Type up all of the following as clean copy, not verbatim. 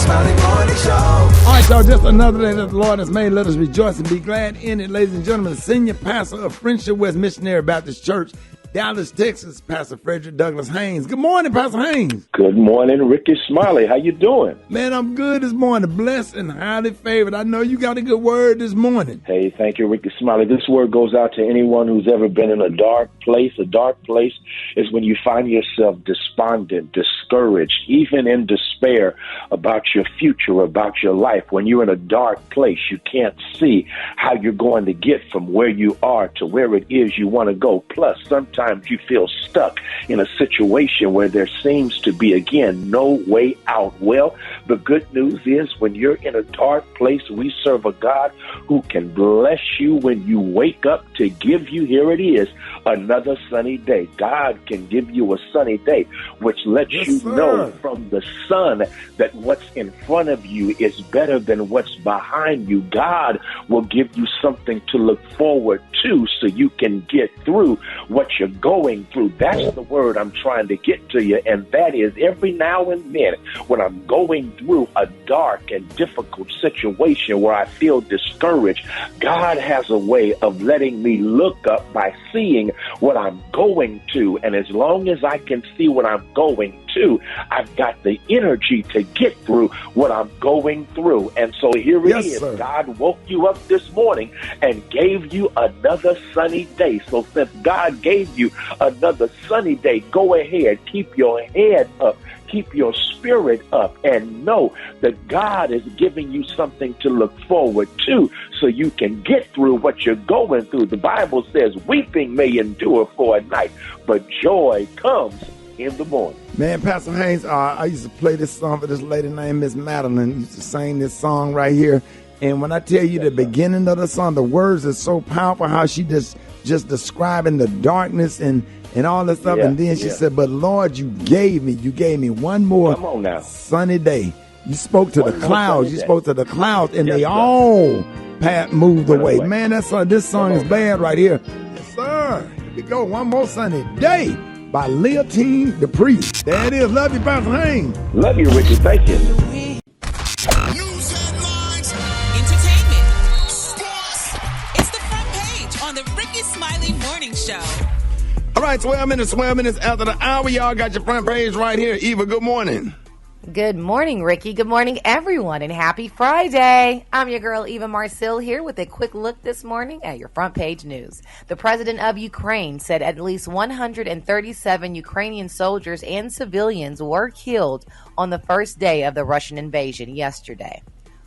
Smiley Morning Show. All right, y'all, just another day that the Lord has made. Let us rejoice and be glad in it. Ladies and gentlemen, the senior pastor of Friendship West Missionary Baptist Church, Dallas, Texas, Pastor Frederick Douglass Haynes. Good morning, Pastor Haynes. Good morning, Rickey Smiley. How you doing? Man, I'm good this morning, blessed and highly favored. I know you got a good word this morning. Hey, thank you, Rickey Smiley. This word goes out to anyone who's ever been in a dark place. A dark place is when you find yourself despondent, discouraged, even in despair about your future, about your life. When you're in a dark place, you can't see how you're going to get from where you are to where it is you want to go. Plus, sometimes you feel stuck in a situation where there seems to be, again, no way out. Well, the good news is when you're in a dark place, we serve a God who can bless you when you wake up to give you, here it is, another sunny day. God can give you a sunny day, which lets you know from the sun that what's in front of you is better than what's behind you. God will give you something to look forward to so you can get through what you're going through. That's the word I'm trying to get to you, and that is every now and then when I'm going through a dark and difficult situation where I feel discouraged, God has a way of letting me look up by seeing what I'm going to, and as long as I can see what I'm going to, I've got the energy to get through what I'm going through. And so here it is. Sir. God woke you up this morning and gave you another sunny day. So since God gave you another sunny day, go ahead, keep your head up, keep your spirit up, and know that God is giving you something to look forward to so you can get through what you're going through. The Bible says weeping may endure for a night, but joy comes in the morning. Man, Pastor Haynes, I used to play this song for this lady named Miss Madeline. Used to sing this song right here. And when I tell you the beginning of the song, the words are so powerful, how she just describing the darkness and all this stuff. And then she said, but Lord, you gave me one more sunny day. You spoke to the clouds. You spoke to the clouds, and they all moved away. Man, this song is bad right here. Yes, sir. Here we go. One more sunny day by Leontine the Priest. There it is. Love you, Pastor Haynes. Love you, Ricky. Thank you. News headlines, entertainment, sports. It's the front page on the Rickey Smiley Morning Show. All right, 12 minutes after the hour. Y'all got your front page right here. Eva, good morning. Good morning, Ricky. Good morning, everyone, and happy Friday. I'm your girl, Eva Marcille, here with a quick look this morning at your front page news. The president of Ukraine said at least 137 Ukrainian soldiers and civilians were killed on the first day of the Russian invasion yesterday.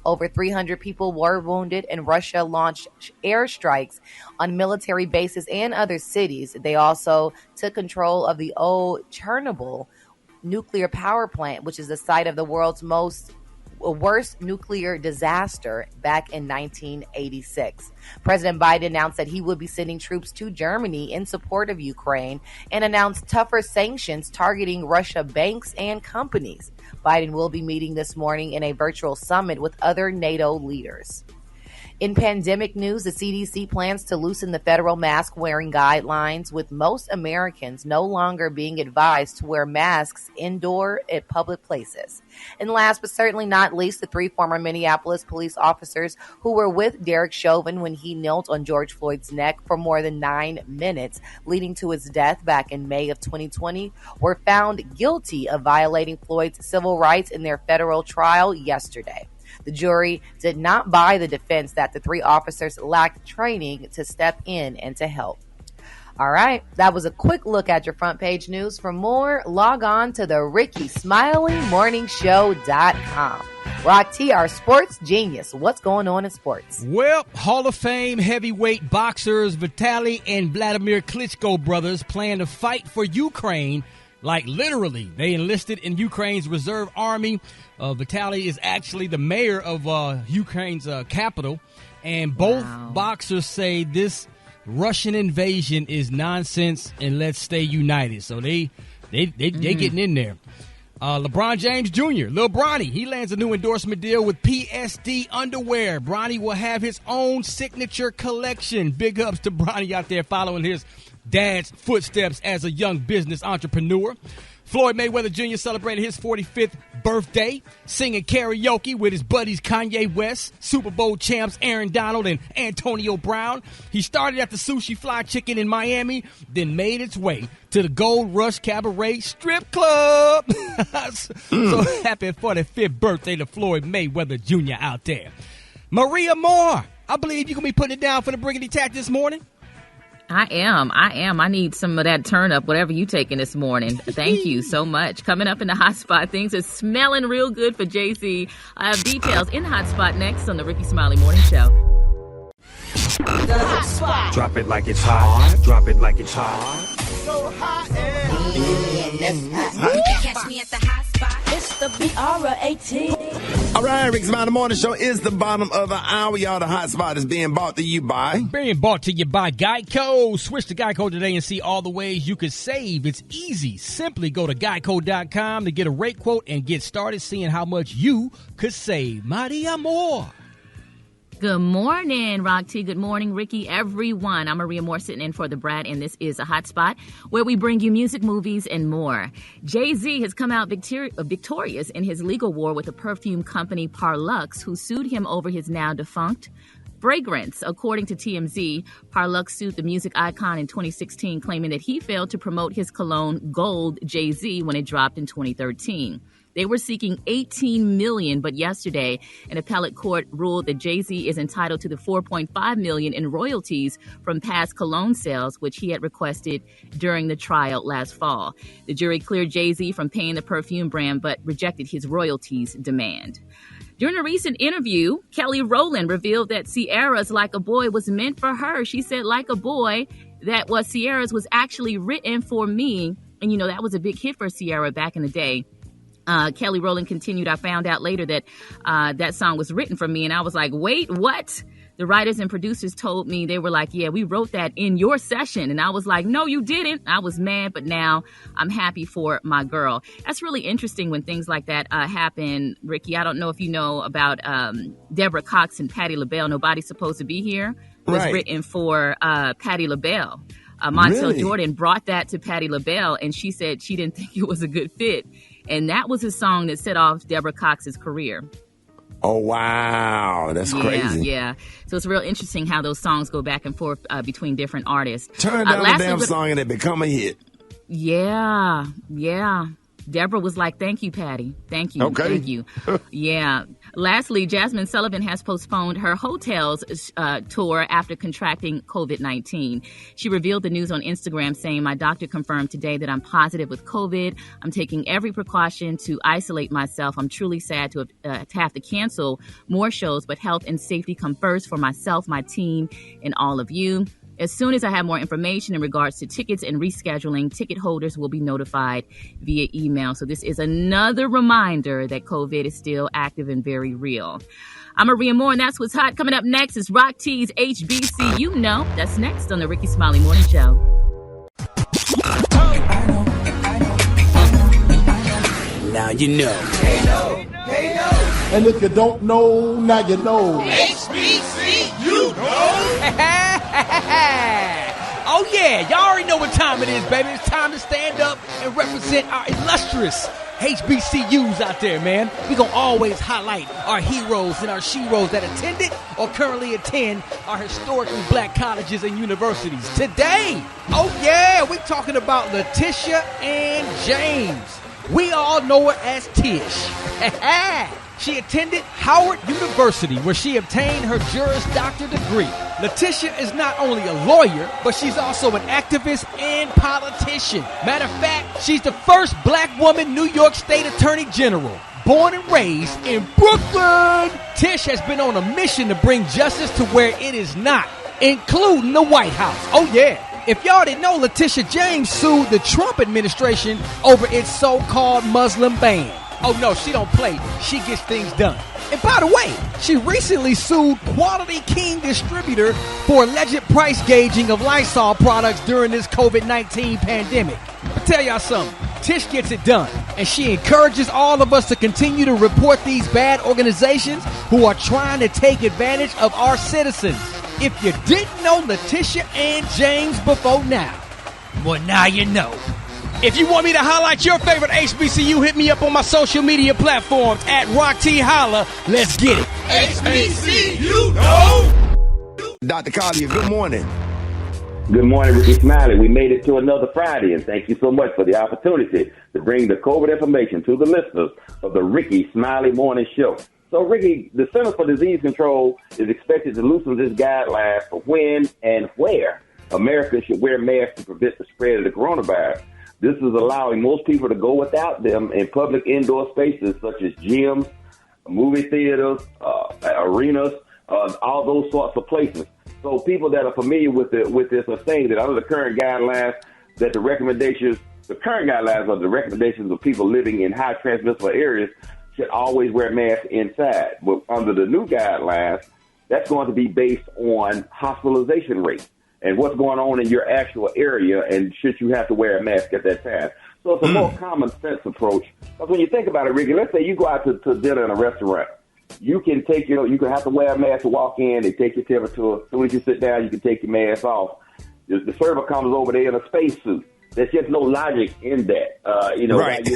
Over 300 people were wounded, and Russia launched airstrikes on military bases and other cities. They also took control of the old Chernobyl nuclear power plant, which is the site of the world's worst nuclear disaster back in 1986. President Biden announced that he would be sending troops to Germany in support of Ukraine and announced tougher sanctions targeting Russia banks and companies. Biden will be meeting this morning in a virtual summit with other NATO leaders. In pandemic news, the CDC plans to loosen the federal mask wearing guidelines, with most Americans no longer being advised to wear masks indoor at public places. And last but certainly not least, the 3 former Minneapolis police officers who were with Derek Chauvin when he knelt on George Floyd's neck for more than 9 minutes, leading to his death back in May of 2020, were found guilty of violating Floyd's civil rights in their federal trial yesterday. The jury did not buy the defense that the 3 officers lacked training to step in and to help. All right, that was a quick look at your front page news. For more, log on to the Rickey Smiley Morningshow.com. Rock T, our sports genius. What's going on in sports? Well, Hall of Fame heavyweight boxers Vitaly and Vladimir Klitschko brothers plan to fight for Ukraine. Like literally, they enlisted in Ukraine's reserve army. Vitaly is actually the mayor of Ukraine's capital. And both boxers say this Russian invasion is nonsense and let's stay united. So they getting in there. LeBron James Jr., Lil Bronny, he lands a new endorsement deal with PSD Underwear. Bronny will have his own signature collection. Big ups to Bronny out there following his dad's footsteps as a young business entrepreneur. Floyd Mayweather Jr. celebrated his 45th birthday, singing karaoke with his buddies Kanye West, Super Bowl champs Aaron Donald and Antonio Brown. He started at the Sushi Fly Chicken in Miami, then made its way to the Gold Rush Cabaret Strip Club. So happy 45th birthday to Floyd Mayweather Jr. out there. Maria Moore, I believe you're going to be putting it down for the Briggity Tack this morning. I am. I need some of that turn up, whatever you taking this morning. Thank you so much. Coming up in the hot spot, things are smelling real good for Jay-Z. I have details in the hot spot next on the Rickey Smiley Morning Show. The hot spot. Drop it like it's hot. Drop it like it's hot. So hot catch me at the hot spot. It's the BR18. All right, Rickey Smiley Morning Show is the bottom of the hour. Y'all, the hot spot is being brought to you by Geico. Switch to Geico today and see all the ways you could save. It's easy. Simply go to geico.com to get a rate quote and get started seeing how much you could save. Maria Moore. Good morning, Rock T. Good morning, Ricky, everyone. I'm Maria Moore sitting in for the Brad, and this is a hot spot where we bring you music, movies, and more. Jay-Z has come out victorious in his legal war with the perfume company Parlux, who sued him over his now defunct fragrance. According to TMZ, Parlux sued the music icon in 2016, claiming that he failed to promote his cologne Gold Jay-Z when it dropped in 2013. They were seeking $18 million, but yesterday, an appellate court ruled that Jay-Z is entitled to the $4.5 million in royalties from past cologne sales, which he had requested during the trial last fall. The jury cleared Jay-Z from paying the perfume brand, but rejected his royalties demand. During a recent interview, Kelly Rowland revealed that Ciara's Like a Boy was meant for her. She said, Like a Boy, that was Ciara's was actually written for me. And, that was a big hit for Ciara back in the day. Kelly Rowland continued, I found out later that that song was written for me. And I was like, wait, what? The writers and producers told me, they were like, yeah, we wrote that in your session. And I was like, no, you didn't. I was mad, but now I'm happy for my girl. That's really interesting when things like that happen. Ricky, I don't know if you know about Deborah Cox and Patti LaBelle. Nobody's Supposed to Be Here was written for Patti LaBelle. Montel Jordan brought that to Patti LaBelle, and she said she didn't think it was a good fit. And that was a song that set off Deborah Cox's career. Oh, wow. That's crazy. Yeah. So it's real interesting how those songs go back and forth between different artists. Turn down the damn song and it become a hit. Yeah. Deborah was like, thank you, Patty. Thank you. Okay. Thank you. Yeah. Lastly, Jasmine Sullivan has postponed her Hotels tour after contracting COVID-19. She revealed the news on Instagram saying, my doctor confirmed today that I'm positive with COVID. I'm taking every precaution to isolate myself. I'm truly sad to have to cancel more shows, but health and safety come first for myself, my team, and all of you. As soon as I have more information in regards to tickets and rescheduling, ticket holders will be notified via email. So this is another reminder that COVID is still active and very real. I'm Maria Moore, and that's what's hot. Coming up next is Rock T's HBCU Know. That's next on the Rickey Smiley Morning Show. Now you know. They know. They know. And if you don't know, now you know. HBCU Know. Oh, yeah. Y'all already know what time it is, baby. It's time to stand up and represent our illustrious HBCUs out there, man. We're going to always highlight our heroes and our sheroes that attended or currently attend our historically black colleges and universities. Today, oh, yeah, we're talking about Letitia and James. We all know her as Tish. She attended Howard University, where she obtained her Juris Doctor degree. Letitia is not only a lawyer, but she's also an activist and politician. Matter of fact, she's the first black woman New York State Attorney General. Born and raised in Brooklyn, Tish has been on a mission to bring justice to where it is not, including the White House. Oh, yeah. If y'all didn't know, Letitia James sued the Trump administration over its so-called Muslim ban. Oh, no, she don't play. She gets things done. And by the way, she recently sued Quality King Distributor for alleged price gauging of Lysol products during this COVID-19 pandemic. But tell y'all something. Tish gets it done, and she encourages all of us to continue to report these bad organizations who are trying to take advantage of our citizens. If you didn't know Letitia and James before now, well, now you know. If you want me to highlight your favorite HBCU, hit me up on my social media platforms at Rock T Holla. Let's get it. HBCU, no! Dr. Collier, good morning. Good morning, Rickey Smiley. We made it to another Friday, and thank you so much for the opportunity to bring the COVID information to the listeners of the Rickey Smiley Morning Show. So, Rickey, the Center for Disease Control is expected to loosen this guideline for when and where Americans should wear masks to prevent the spread of the coronavirus. This is allowing most people to go without them in public indoor spaces such as gyms, movie theaters, arenas, all those sorts of places. So people that are familiar with this are saying that under the current guidelines, that the current guidelines are the recommendations of people living in high transmissible areas should always wear masks inside. But under the new guidelines, that's going to be based on hospitalization rates and what's going on in your actual area, and should you have to wear a mask at that time. So it's a more common sense approach. Because when you think about it, Ricky, let's say you go out to dinner in a restaurant. You can have to wear a mask to walk in. They take your temperature. As soon as you sit down, you can take your mask off. The server comes over there in a spacesuit. There's just no logic in that. Right.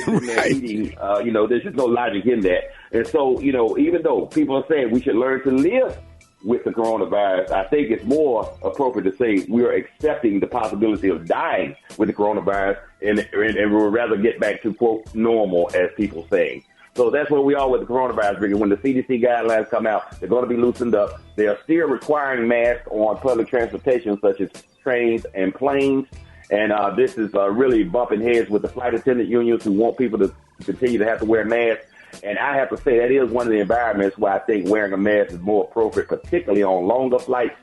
Eating, there's just no logic in that. And so, even though people are saying we should learn to live with the coronavirus, I think it's more appropriate to say we are accepting the possibility of dying with the coronavirus, and we'll rather get back to, quote, normal, as people say. So that's where we are with the coronavirus, Ricky. When the CDC guidelines come out, they're going to be loosened up. They are still requiring masks on public transportation, such as trains and planes. And this is really bumping heads with the flight attendant unions who want people to continue to have to wear masks. And I have to say that is one of the environments where I think wearing a mask is more appropriate, particularly on longer flights.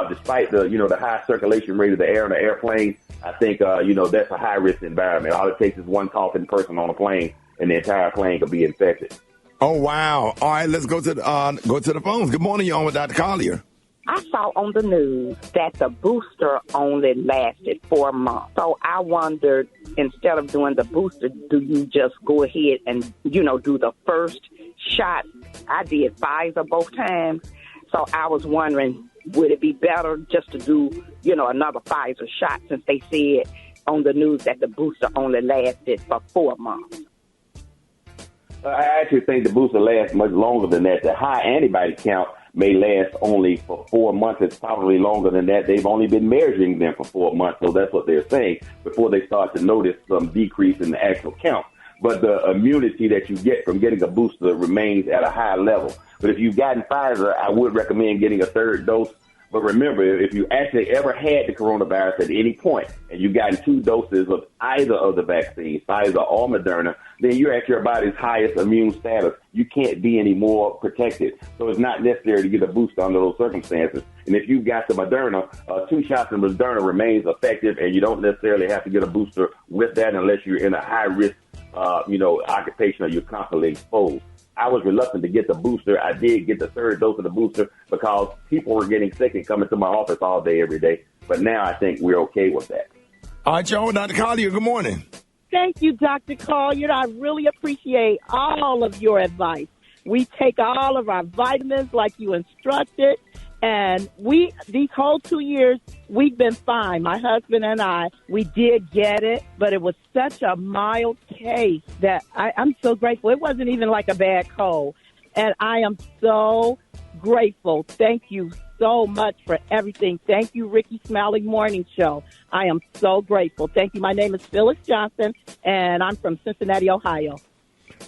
Despite the high circulation rate of the air in the airplane, I think, that's a high-risk environment. All it takes is one coughing person on a plane, and the entire plane could be infected. Oh, wow. All right, let's go to the phones. Good morning, you're on with Dr. Collier. I saw on the news that the booster only lasted 4 months. So I wondered, instead of doing the booster, do you just go ahead and, do the first shot? I did Pfizer both times. So I was wondering, would it be better just to do, another Pfizer shot, since they said on the news that the booster only lasted for 4 months? I actually think the booster lasts much longer than that. The high antibody count may last only for 4 months. It's probably longer than that. They've only been measuring them for 4 months, so that's what they're saying, before they start to notice some decrease in the actual count. But the immunity that you get from getting a booster remains at a high level. But if you've gotten Pfizer, I would recommend getting a third dose. But remember, if you actually ever had the coronavirus at any point and you've gotten 2 doses of either of the vaccines, Pfizer or Moderna, then you're at your body's highest immune status. You can't be any more protected. So it's not necessary to get a booster under those circumstances. And if you've got the Moderna, 2 shots of Moderna remains effective, and you don't necessarily have to get a booster with that unless you're in a high-risk, occupation or you're constantly exposed. I was reluctant to get the booster. I did get the third dose of the booster because people were getting sick and coming to my office all day, every day. But now I think we're okay with that. All right, y'all, Dr. Collier, good morning. Thank you, Dr. Collier. I really appreciate all of your advice. We take all of our vitamins like you instructed. And these whole 2 years, we've been fine. My husband and I, we did get it, but it was such a mild case that I'm so grateful. It wasn't even like a bad cold. And I am so grateful. Thank you so much for everything. Thank you, Rickey Smiley Morning Show. I am so grateful. Thank you. My name is Phyllis Johnson, and I'm from Cincinnati, Ohio.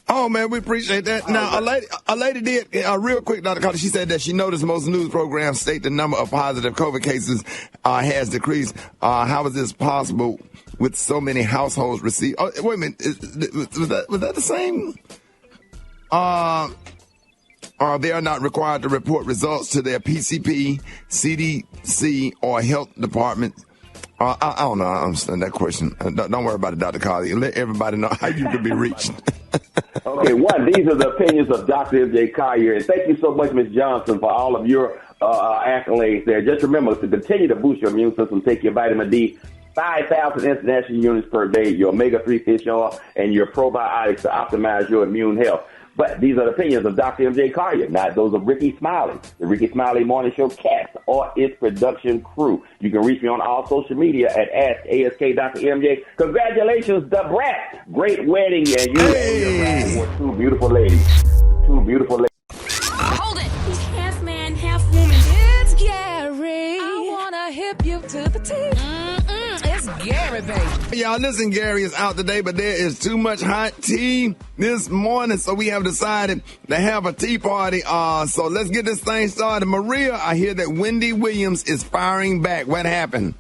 Oh, man, we appreciate that. Now, a lady did, real quick, Dr. Carter, she said that she noticed most news programs state the number of positive COVID cases has decreased. How is this possible with so many households receive? Oh, wait a minute. Was that the same? They are not required to report results to their PCP, CDC, or health department. I don't know. I understand that question. Don't worry about it, Dr. Collier. Let everybody know how you can be reached. Okay, these are the opinions of Dr. M.J. Collier. And thank you so much, Ms. Johnson, for all of your accolades there. Just remember to continue to boost your immune system. Take your vitamin D, 5,000 international units per day, your omega-3 fish oil, and your probiotics to optimize your immune health. But these are the opinions of Dr. MJ Collier, not those of Rickey Smiley, the Rickey Smiley Morning Show cast, or its production crew. You can reach me on all social media at AskDrMJ. Congratulations, the Brat. Great wedding, and you and your bride were two beautiful ladies. Two beautiful ladies. Hold it. He's half man, half woman. It's Gary. I wanna hip you to the teeth. It's Gary, baby. Y'all, listen, Gary is out today, but there is too much hot tea this morning, so we have decided to have a tea party. So let's get this thing started. Maria, I hear that Wendy Williams is firing back. What happened?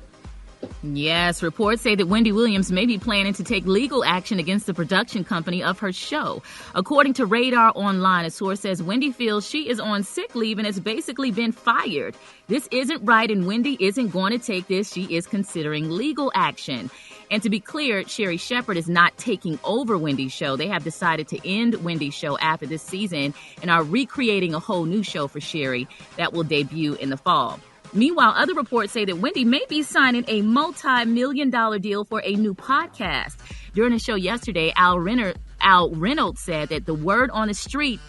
Yes, reports say that Wendy Williams may be planning to take legal action against the production company of her show. According to Radar Online, a source says Wendy feels she is on sick leave and has basically been fired. This isn't right, and Wendy isn't going to take this. She is considering legal action. And to be clear, Sherry Shepherd is not taking over Wendy's show. They have decided to end Wendy's show after this season and are recreating a whole new show for Sherry that will debut in the fall. Meanwhile, other reports say that Wendy may be signing a multi-million-dollar deal for a new podcast. During a show yesterday, Al Reynolds said that the word on the street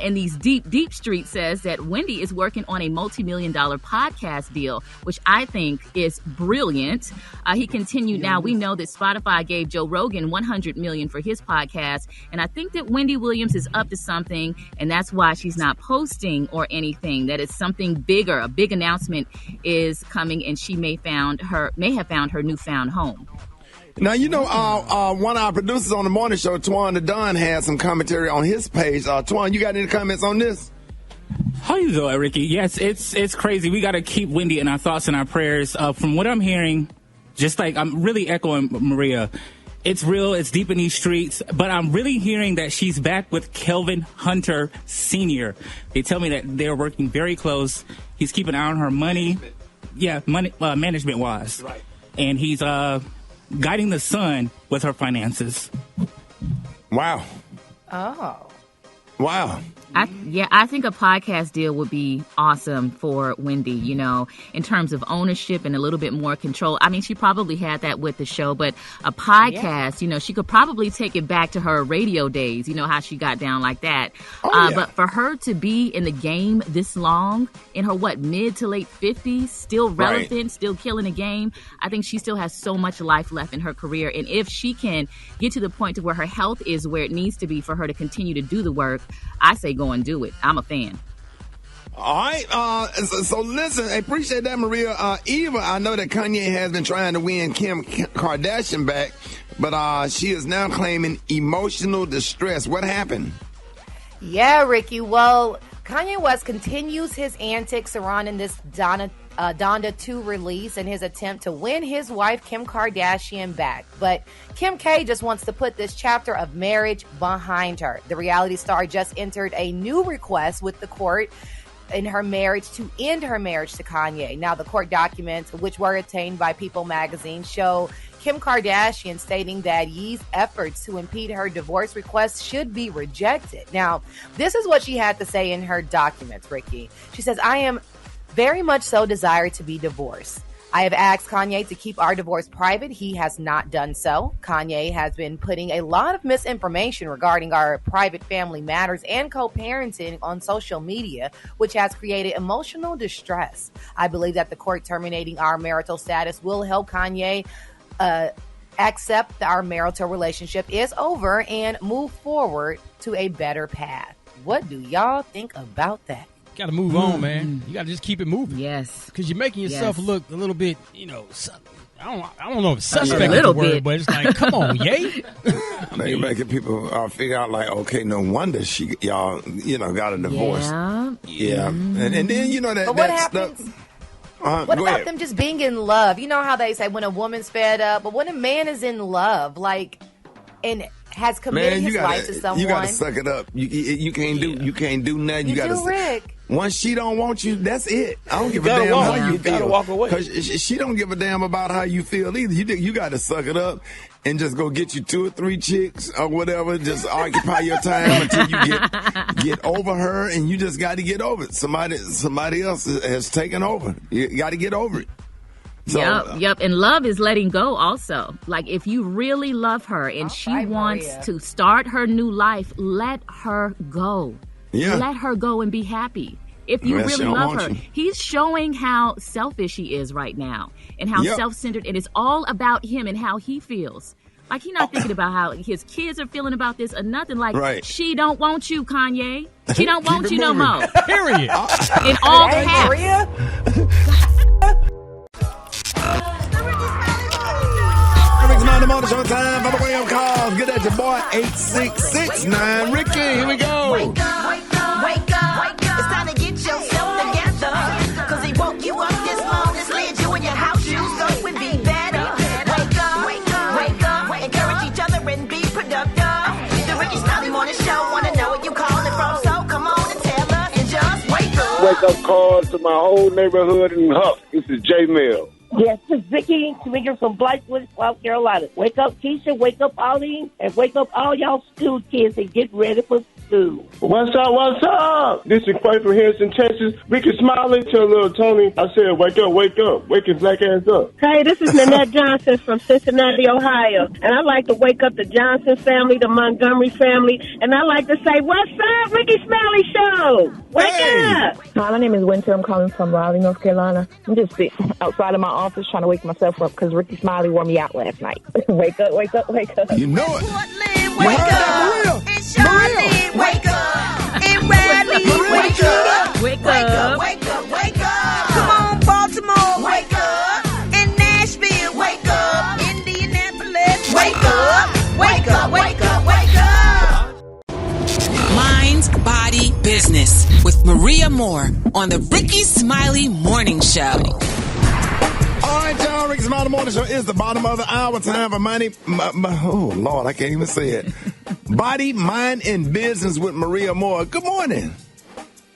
in these deep streets says that Wendy is working on a multi-million-dollar podcast deal, which I think is brilliant. He continued, now we know that Spotify gave Joe Rogan $100 million for his podcast, and I think that Wendy Williams is up to something, and that's why she's not posting or anything. That is something bigger. A big announcement is coming, and she may have found her newfound home. Now, you know, one of our producers on the morning show, Twan the Don, had some commentary on his page. Twan, you got any comments on this? How you doing, Ricky? Yes, it's crazy. We got to keep Wendy in our thoughts and our prayers. From what I'm hearing, just like I'm really echoing Maria, it's real, it's deep in these streets, but I'm really hearing that she's back with Kelvin Hunter Sr. They tell me that they're working very close. He's keeping an eye on her money, management-wise. Right. And he's guiding the son with her finances. Wow. Oh. Wow. I think a podcast deal would be awesome for Wendy, you know, in terms of ownership and a little bit more control. I mean, she probably had that with the show, but a podcast, you know, she could probably take it back to her radio days, you know, how she got down like that. But for her to be in the game this long, in her, mid to late 50s, still relevant, still killing the game, I think she still has so much life left in her career. And if she can get to the point to where her health is where it needs to be for her to continue to do the work, I say go and do it. I'm a fan. All right. So listen, I appreciate that, Maria. Eva, I know that Kanye has been trying to win Kim Kardashian back, but she is now claiming emotional distress. What happened? Yeah, Ricky. Well, Kanye West continues his antics surrounding this Donda 2 release and his attempt to win his wife Kim Kardashian back. But Kim K just wants to put this chapter of marriage behind her. The reality star just entered a new request with the court in her marriage to end her marriage to Kanye. Now, the court documents, which were obtained by People magazine, show Kim Kardashian stating that Ye's efforts to impede her divorce request should be rejected. Now, this is what she had to say in her documents, Ricky. She says, I am very much so desire to be divorced. I have asked Kanye to keep our divorce private. He has not done so. Kanye has been putting a lot of misinformation regarding our private family matters and co-parenting on social media, which has created emotional distress. I believe that the court terminating our marital status will help Kanye accept that our marital relationship is over and move forward to a better path. What do y'all think about that? Got to move on, man. You got to just keep it moving. Yes. Because you're making yourself look a little bit, you know, I don't know if suspect is the word, but it's like, come on, yay. They making people figure out, like, okay, no wonder y'all got a divorce. Yeah. And then, you know, but what happens? What about them just being in love? You know how they say when a woman's fed up, but when a man is in love, like, and has committed his life to someone, you gotta suck it up. You can't do nothing. You gotta, Rick. Once she don't want you, that's it. I don't give a damn how you feel. Gotta walk away. Because she don't give a damn about how you feel either. You got to suck it up and just go get you 2 or 3 chicks or whatever. Just occupy your time until you get over her, and you just got to get over it. Somebody else has taken over. You got to get over it. So, Yep. And love is letting go also. Like, if you really love her and she wants to start her new life, let her go. Yeah. Let her go and be happy. If you really love her. He's showing how selfish he is right now and how self-centered. It is all about him and how he feels. Like, he's not thinking about how his kids are feeling about this or nothing. Like, she don't want you, Kanye. She don't want you no more. Period. In all caps. Rickey Morning Show time for the wake up calls. Get at your boy 8669 Ricky. Here we go. Wake up, wake up, wake up. It's time to get yourself together. Cause he woke you up this morning, slid you in your house shoes, so it would be better. Wake up, wake up, wake up. Encourage each other and be productive. The Rickey Smiley Morning Show, wanna know where you calling from, so come on and tell us and just wake up. Wake up calls to my whole neighborhood in Huff. This is J Mill. Yes, this is Vicky Commander from Blythewood, South Carolina. Wake up, Keisha. Wake up, Arlene. And wake up all y'all school kids and get ready for school. What's up, what's up? This is Quay from Harrison, Texas. Rickey Smiley, tell little Tony, I said, wake up, wake up. Wake his black ass up. Hey, this is Nanette Johnson from Cincinnati, Ohio. And I'd like to wake up the Johnson family, the Montgomery family. And I'd like to say, what's up, Rickey Smiley Show? Wake up. Hi, my name is Winter. I'm calling from Raleigh, North Carolina. I'm just sitting outside of my office trying to wake myself up because Rickey Smiley wore me out last night. Wake up, wake up, wake up. You know it. Wake up. It's Charlotte. Wake up. And Radley. Wake up. Wake up. Wake up. Wake up. Come on, Baltimore. Wake up. In Nashville. Wake up. Indianapolis. Wake up. Wake up. Wake up. Wake up. Mind, Body, Business with Maria Moore on the Rickey Smiley Morning Show. All right, y'all. Rickey Smiley Morning Show is the bottom of the hour. Time for money. Oh, Lord, I can't even say it. Body, Mind, and Business with Maria Moore. Good morning.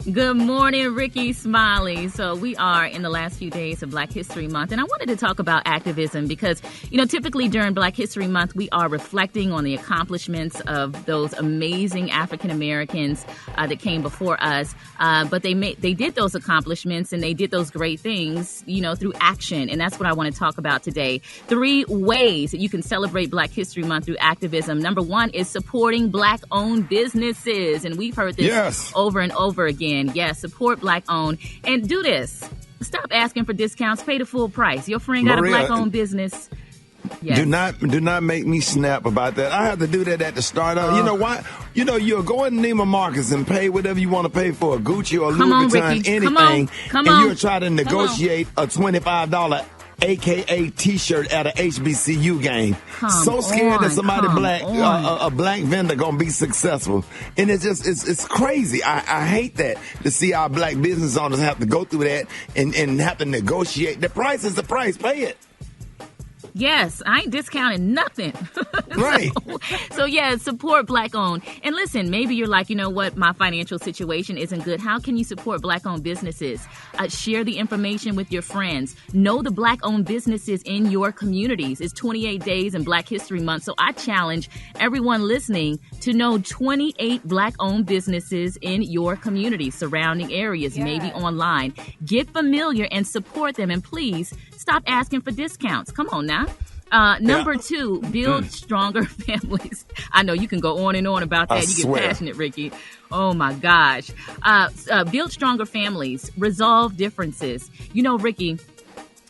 Good morning, Rickey Smiley. So we are in the last few days of Black History Month, and I wanted to talk about activism because, typically during Black History Month, we are reflecting on the accomplishments of those amazing African Americans that came before us. But they did those accomplishments and they did those great things, through action. And that's what I want to talk about today. 3 ways that you can celebrate Black History Month through activism. Number 1 is supporting Black-owned businesses. And we've heard this over and over again. Yes, support Black-owned. And do this. Stop asking for discounts. Pay the full price. Your friend got a Black-owned business. Yes. Do not make me snap about that. I have to do that at the start of. You know why? You'll go in Neiman Marcus and pay whatever you want to pay for a Gucci or Louis Vuitton, anything, and you'll try to negotiate a $25 AKA T-shirt at a HBCU game. So scared that somebody a black vendor gonna be successful, and it's crazy. I hate that to see our black business owners have to go through that and have to negotiate. The price is the price. Pay it. Yes, I ain't discounting nothing. Right. So, support Black-owned. And listen, maybe you're like, you know what, my financial situation isn't good. How can you support Black-owned businesses? Share the information with your friends. Know the Black-owned businesses in your communities. It's 28 days in Black History Month, so I challenge everyone listening to know 28 Black-owned businesses in your community, surrounding areas, maybe online. Get familiar and support them, and please stop asking for discounts. Come on now. Number 2, build stronger families. I know you can go on and on about that. You get passionate, Ricky. Oh, my gosh. Build stronger families. Resolve differences. Ricky,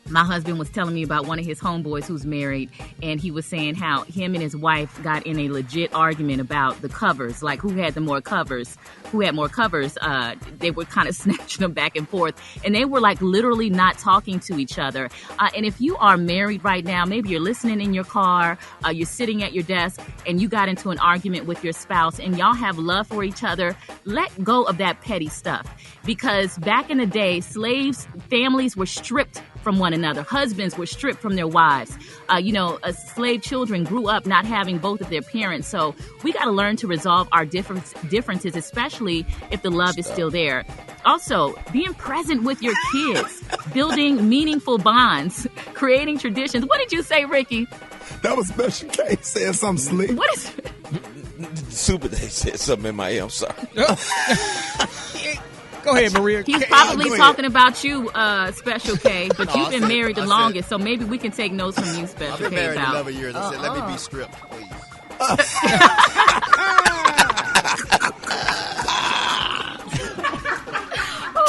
my husband was telling me about one of his homeboys who's married, and he was saying how him and his wife got in a legit argument about the covers, like who had more covers. They were kind of snatching them back and forth, and they were like literally not talking to each other. And if you are married right now, maybe you're listening in your car, you're sitting at your desk, and you got into an argument with your spouse, and y'all have love for each other, let go of that petty stuff. Because back in the day, families were stripped from one another. Husbands were stripped from their wives. Slave children grew up not having both of their parents. So we got to learn to resolve our differences, especially if the love is still there. Also, being present with your kids, building meaningful bonds, creating traditions. What did you say, Ricky? That was Special K saying something slick. What is Super Day said something in my ear. I'm sorry. Go ahead, Maria. He's probably talking about you, Special K, but you've been married the longest, so maybe we can take notes from you, Special K. I've been married about 11 years. I said, let me be stripped, please.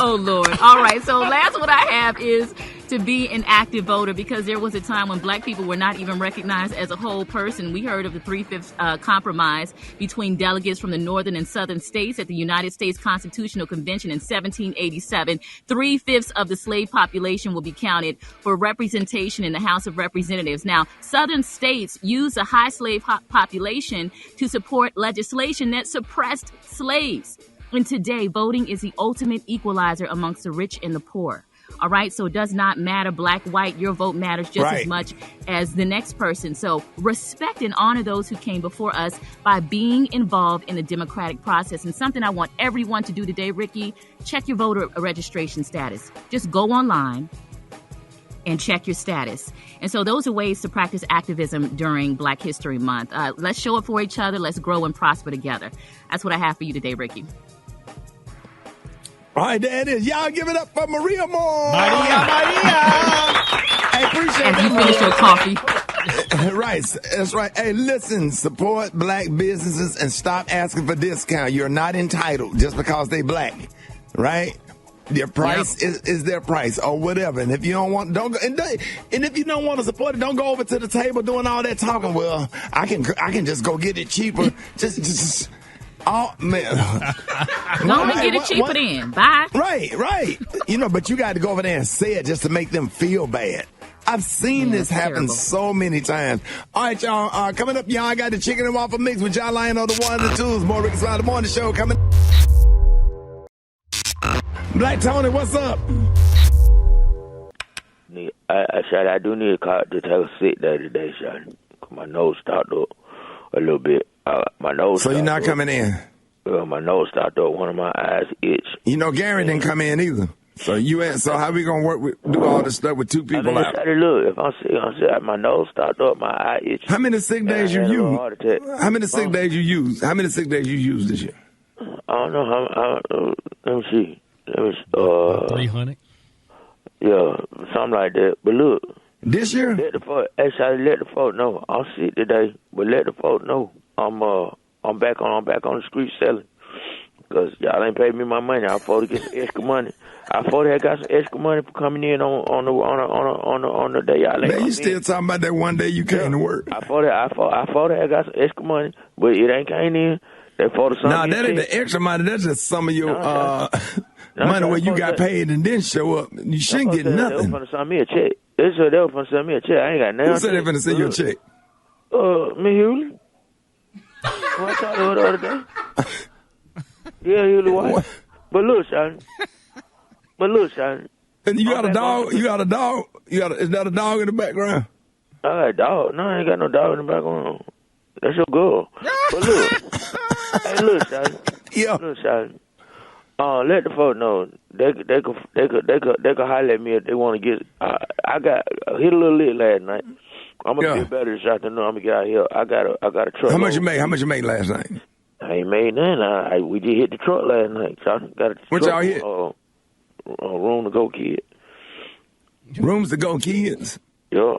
Oh, Lord. All right, so last what I have is to be an active voter, because there was a time when black people were not even recognized as a whole person. We heard of the 3/5 compromise between delegates from the northern and southern states at the United States Constitutional Convention in 1787. 3/5 of the slave population will be counted for representation in the House of Representatives. Now, southern states used a high slave population to support legislation that suppressed slaves. And today, voting is the ultimate equalizer amongst the rich and the poor. All right, so it does not matter black, white. Your vote matters just as much as the next person. So respect and honor those who came before us by being involved in the democratic process. And something I want everyone to do today, Ricky, check your voter registration status. Just go online and check your status. And so those are ways to practice activism during Black History Month. Let's show up for each other. Let's grow and prosper together. That's what I have for you today, Ricky. All right, there it is. Y'all give it up for Maria Moore. Maria. Hey, appreciate As that. you finish your coffee. Right, that's right. Hey, listen, support black businesses and stop asking for discount. You're not entitled just because they black, right? Their price is their price or whatever. And if you don't want, don't go. And if you don't want to support it, don't go over to the table doing all that talking. Well, I can just go get it cheaper. Just. Oh, man. Go and get it cheaper then. Bye. Right. But you got to go over there and say it just to make them feel bad. I've seen this happen so many times. All right, y'all. Coming up, y'all, I got the chicken and waffle mix with John Lyon on the ones and twos. More Rickey Smiley Morning Show coming. Black Tony, what's up? I do need a car to take a sit there today, Sean. My nose started up a little bit. My nose. So you're not coming in? My nose started up. One of my eyes itch. Gary didn't come in either. So how we gonna do all this stuff with two people out? Look, if I'm sick, my nose started up, my eye itch. How many sick days you use? How many sick days you use? How many sick days you use this year? I don't know. Let me see. 300. Yeah, something like that. But look, this year, let the folk know I'm sick today. But let the folk know I'm back on the street selling. Because y'all ain't paid me my money. I thought to get some extra money. I thought I got some extra money for coming in on the day y'all ain't. Man, you still talking about that one day you came to work? I thought I got some extra money, but it ain't came in. That ain't the extra money. That's just some of your money where you got paid and didn't show up. You shouldn't get nothing. They were finna send me a check. They said they were finna send me a check. I ain't got nothing. Who said they finna send you a check? Me, Hewley. I talked to her the other day. Yeah, Hewley White. But look, Sean. And you got a dog? Is that a dog in the background? I got a dog. No, I ain't got no dog in the background. That's your girl. But look. Hey, look, Sean. Yeah. Look, Sean. Let the folks know they could holler at me if they want to get. I got hit a little lit last night. I'm gonna get better this afternoon. I'm gonna get out here. I got a truck. How much you made? How much you made last night? I ain't made nothing. We just hit the truck last night. So I got a what truck, y'all hit? Room to go, kid. Rooms to go, kids. Yeah.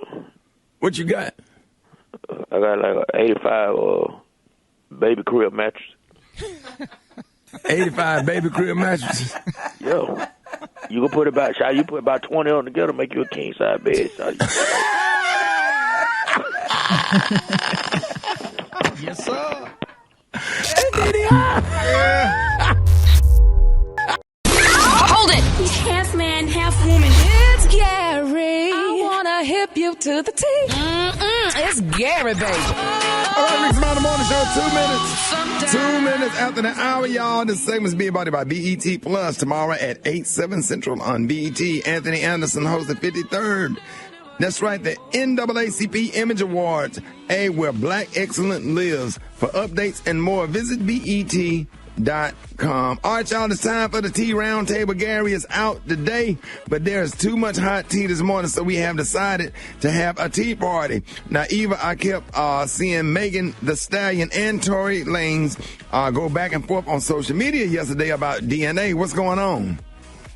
What you got? I got like an 85 baby crib mattress. 85 baby crib mattresses. Yo, you can put about 20 on together, make you a king size bed. Yes, sir. Hold it! He's half man, half woman. It's Gary. I wanna hip you to the T. It's Gary, baby. All right, Rickey Smiley Morning Show, 2 minutes. 2 minutes after the hour, y'all. This segment's being brought to you by BET Plus tomorrow at 8/7 Central on BET. Anthony Anderson hosts the 53rd. That's right, the NAACP Image Awards, where Black Excellence lives. For updates and more, visit BET.com. All right, y'all, it's time for the tea roundtable. Gary is out today, but there's too much hot tea this morning, so we have decided to have a tea party. Now, Eva, I kept seeing Megan Thee Stallion and Tory Lanez go back and forth on social media yesterday about DNA. What's going on?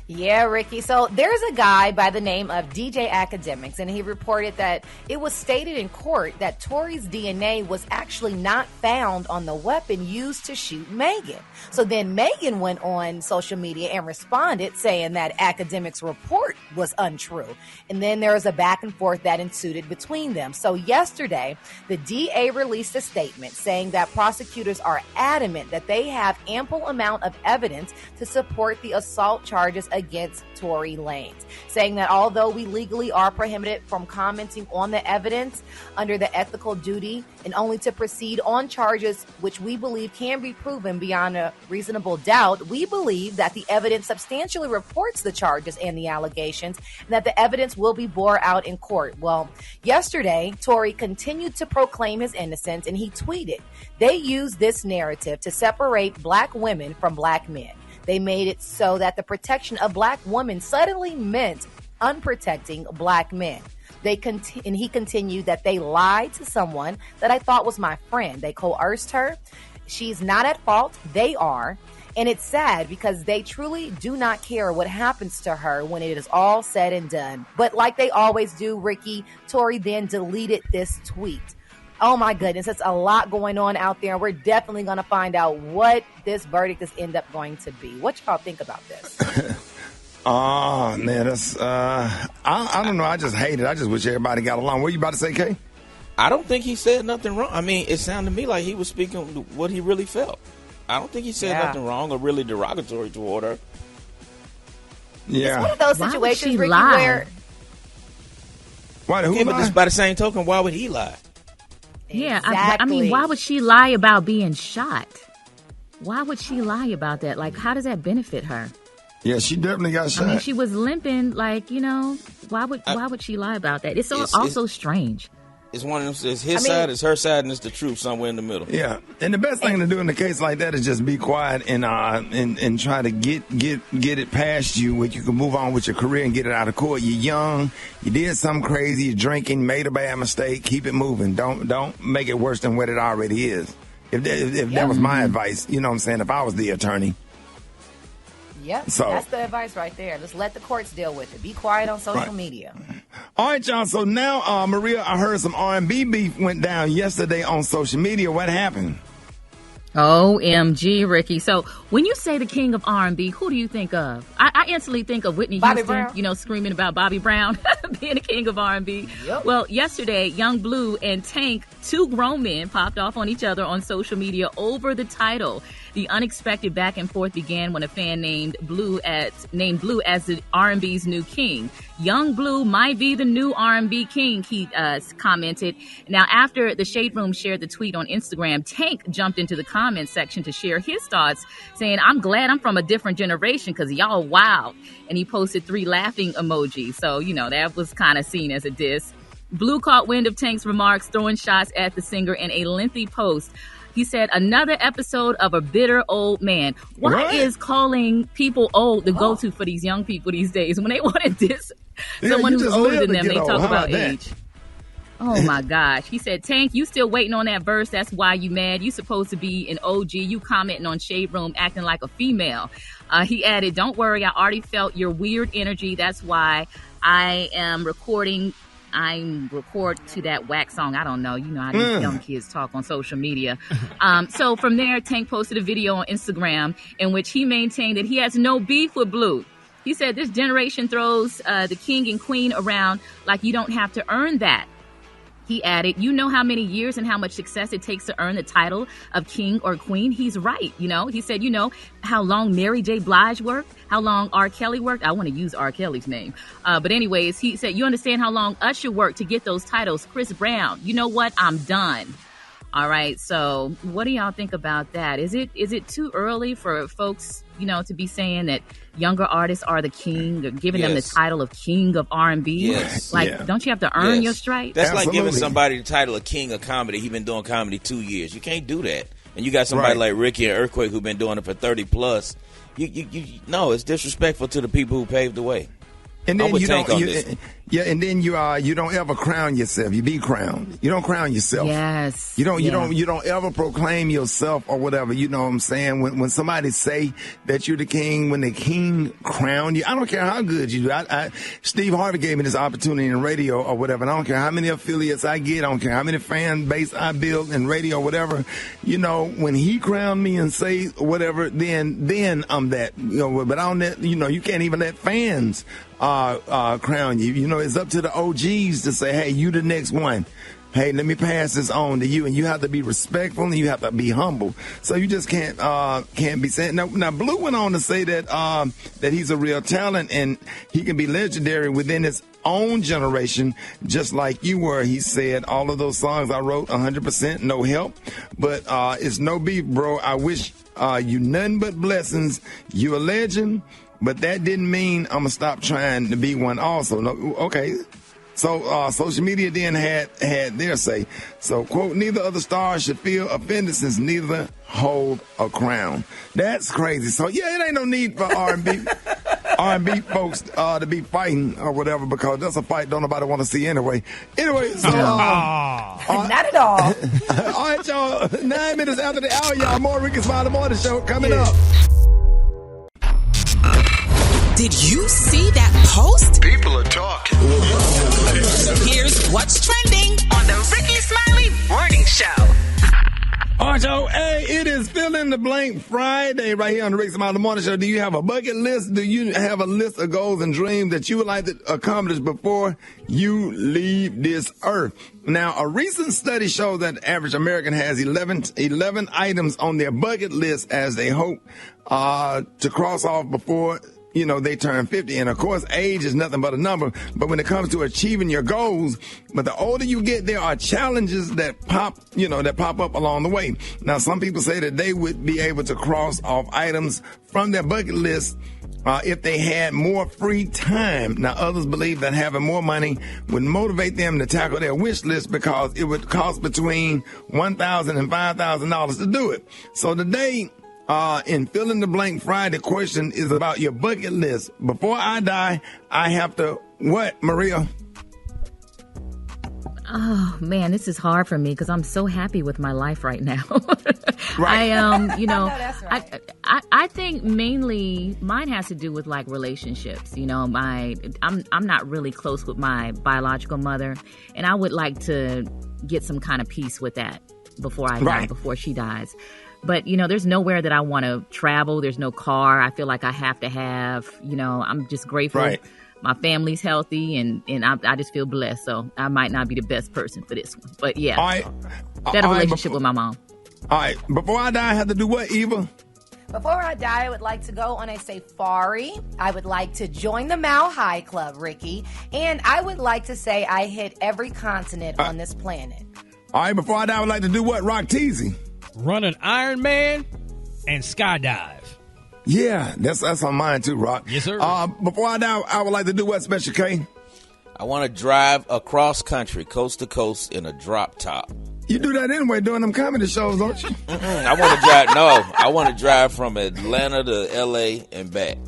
Yeah, Ricky. So there's a guy by the name of DJ Academics, and he reported that it was stated in court that Tory's DNA was actually not found on the weapon used to shoot Megan. So then Megan went on social media and responded saying that Academics' report was untrue. And then there was a back and forth that ensued between them. So yesterday, the DA released a statement saying that prosecutors are adamant that they have ample amount of evidence to support the assault charges against Tory Lanez, saying that although we legally are prohibited from commenting on the evidence under the ethical duty and only to proceed on charges which we believe can be proven beyond a reasonable doubt, we believe that the evidence substantially reports the charges and the allegations and that the evidence will be bore out in court. Well, yesterday, Tory continued to proclaim his innocence, and he tweeted, "They use this narrative to separate black women from black men. They made it so that the protection of black women suddenly meant unprotecting black men." And he continued that they lied to someone that I thought was my friend. They coerced her. She's not at fault. They are. And it's sad because they truly do not care what happens to her when it is all said and done. But like they always do, Ricky, Tory then deleted this tweet. Oh my goodness, it's a lot going on out there. We're definitely going to find out what this verdict is end up going to be. What y'all think about this? Oh, man, that's, I don't know. I just hate it. I just wish everybody got along. What are you about to say, Kay? I don't think he said nothing wrong. I mean, it sounded to me like he was speaking what he really felt. I don't think he said nothing wrong or really derogatory toward her. Yeah. It's one of those situations, Ricky, where... Why, who but by the same token, why would he lie? Yeah, Exactly. I mean, why would she lie about being shot? Why would she lie about that? Like, how does that benefit her? Yeah, she definitely got shot. I mean, she was limping. Like, why would she lie about that? It's also strange. It's one of them. It's his side, it's her side, and it's the truth somewhere in the middle. Yeah, and the best thing to do in a case like that is just be quiet and try to get it past you, where you can move on with your career and get it out of court. You're young, you did something crazy, you're drinking, made a bad mistake. Keep it moving. Don't make it worse than what it already is. If that was my advice, you know what I'm saying. If I was the attorney. Yep, So- that's the advice right there. Just let the courts deal with it. Be quiet on social media. All right, y'all. So now, Maria, I heard some R&B beef went down yesterday on social media. What happened? OMG, Ricky. So when you say the king of R&B, who do you think of? I instantly think of Whitney Bobby Houston, Brown. Screaming about Bobby Brown being the king of R&B. Yep. Well, yesterday, Young Blue and Tank, two grown men, popped off on each other on social media over the title. The unexpected back and forth began when a fan named Blue as the R&B's new king. Young Blue might be the new R&B king, he commented. Now, after the Shade Room shared the tweet on Instagram, Tank jumped into the comments section to share his thoughts, saying, "I'm glad I'm from a different generation because y'all wild." And he posted 3 laughing emojis. So, that was kind of seen as a diss. Blue caught wind of Tank's remarks, throwing shots at the singer in a lengthy post. He said, "Another episode of a bitter old man." Why is calling people old the go-to for these young people these days? When they want to diss someone who's older than them, they talk about age. Oh, my gosh. He said, "Tank, you still waiting on that verse. That's why you mad. You supposed to be an OG. You commenting on Shade Room acting like a female." He added, "Don't worry. I already felt your weird energy. That's why I record to that whack song." I don't know. You know how these young kids talk on social media. So from there, Tank posted a video on Instagram in which he maintained that he has no beef with Blue. He said, "This generation throws the king and queen around like you don't have to earn that." He added, "You know how many years and how much success it takes to earn the title of king or queen?" He's right. He said, how long Mary J. Blige worked, how long R. Kelly worked. I want to use R. Kelly's name. But anyways, he said, "You understand how long Usher worked to get those titles? Chris Brown. You know what? I'm done." All right. So what do y'all think about that? Is it too early for folks, to be saying that younger artists are the king, or giving them the title of king of R&B? Yes. Don't you have to earn your stripe? That's like giving somebody the title of king of comedy. He's been doing comedy 2 years. You can't do that. and you got somebody Right. like Ricky and Earthquake who've been doing it for 30 plus, no, it's disrespectful to the people who paved the way. And I'm then with you Tank don't, on this. and then you don't ever crown yourself. You be crowned. You don't crown yourself. Yes. You don't ever proclaim yourself or whatever. You know what I'm saying? When somebody say that you're the king, when the king crown you, I don't care how good you do. Steve Harvey gave me this opportunity in radio or whatever. And I don't care how many affiliates I get. I don't care how many fan base I build in radio or whatever. You know, when he crowned me and say whatever, then I'm that. You know, but on that, you know, you can't even let fans crown you. You know, it's up to the OGs to say, hey, you the next one. Hey, let me pass this on to you. And you have to be respectful and you have to be humble. So you just can't be saying. Now Blue went on to say that that he's a real talent and he can be legendary within his own generation, just like you were. He said, all of those songs I wrote, 100%, no help. But it's no beef, bro. I wish you nothing but blessings. You a legend. But that didn't mean I'm going to stop trying to be one also. No, okay. So social media then had their say. So, quote, neither of the stars should feel offended since neither hold a crown. That's crazy. So, yeah, it ain't no need for R&B folks to be fighting or whatever, because that's a fight don't nobody want to see anyway. Anyway, so... Not at all. All right, y'all. 9 minutes after the hour, y'all. More Rickey Smiley Morning Show coming up. Did you see that post? People are talking. Here's what's trending on the Rickey Smiley Morning Show. All right, so, hey, it is Fill in the Blank Friday right here on the Rickey Smiley Morning Show. Do you have a bucket list? Do you have a list of goals and dreams that you would like to accomplish before you leave this earth? Now, a recent study shows that the average American has 11 items on their bucket list as they hope to cross off before they turn 50. And of course, age is nothing but a number. But when it comes to achieving your goals, but the older you get, there are challenges that pop up along the way. Now, some people say that they would be able to cross off items from their bucket list if they had more free time. Now, others believe that having more money would motivate them to tackle their wish list because it would cost between $1,000 and $5,000 to do it. So today, in Fill in the Blank Friday, the question is about your bucket list. Before I die, I have to what, Maria? Oh man, this is hard for me because I'm so happy with my life right now. Right. That's right. I think mainly mine has to do with like relationships. I'm not really close with my biological mother, and I would like to get some kind of peace with that before I die, before she dies. But, there's nowhere that I want to travel. There's no car I feel like I have to have. I'm just grateful. Right. My family's healthy, and I just feel blessed. So I might not be the best person for this one. But, yeah, better relationship with my mom. All right. Before I die, I have to do what, Eva? Before I die, I would like to go on a safari. I would like to join the Mile High Club, Ricky. And I would like to say I hit every continent on this planet. All right. Before I die, I would like to do what, Rock Teasy? Run an Ironman and skydive. Yeah, that's on mine too, Rock. Yes, sir. Before I die, I would like to do what, Special K? I want to drive across country, coast to coast, in a drop top. You do that anyway, doing them comedy shows, don't you? I want to drive. No, I want to drive from Atlanta to L.A. and back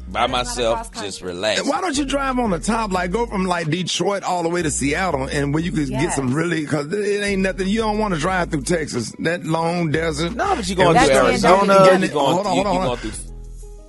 by myself, just relax. Why don't you drive on the top, like go from like Detroit all the way to Seattle, and where you could get some really, because it ain't nothing. You don't want to drive through Texas, that long desert. No, but you're going through Arizona. Hold on.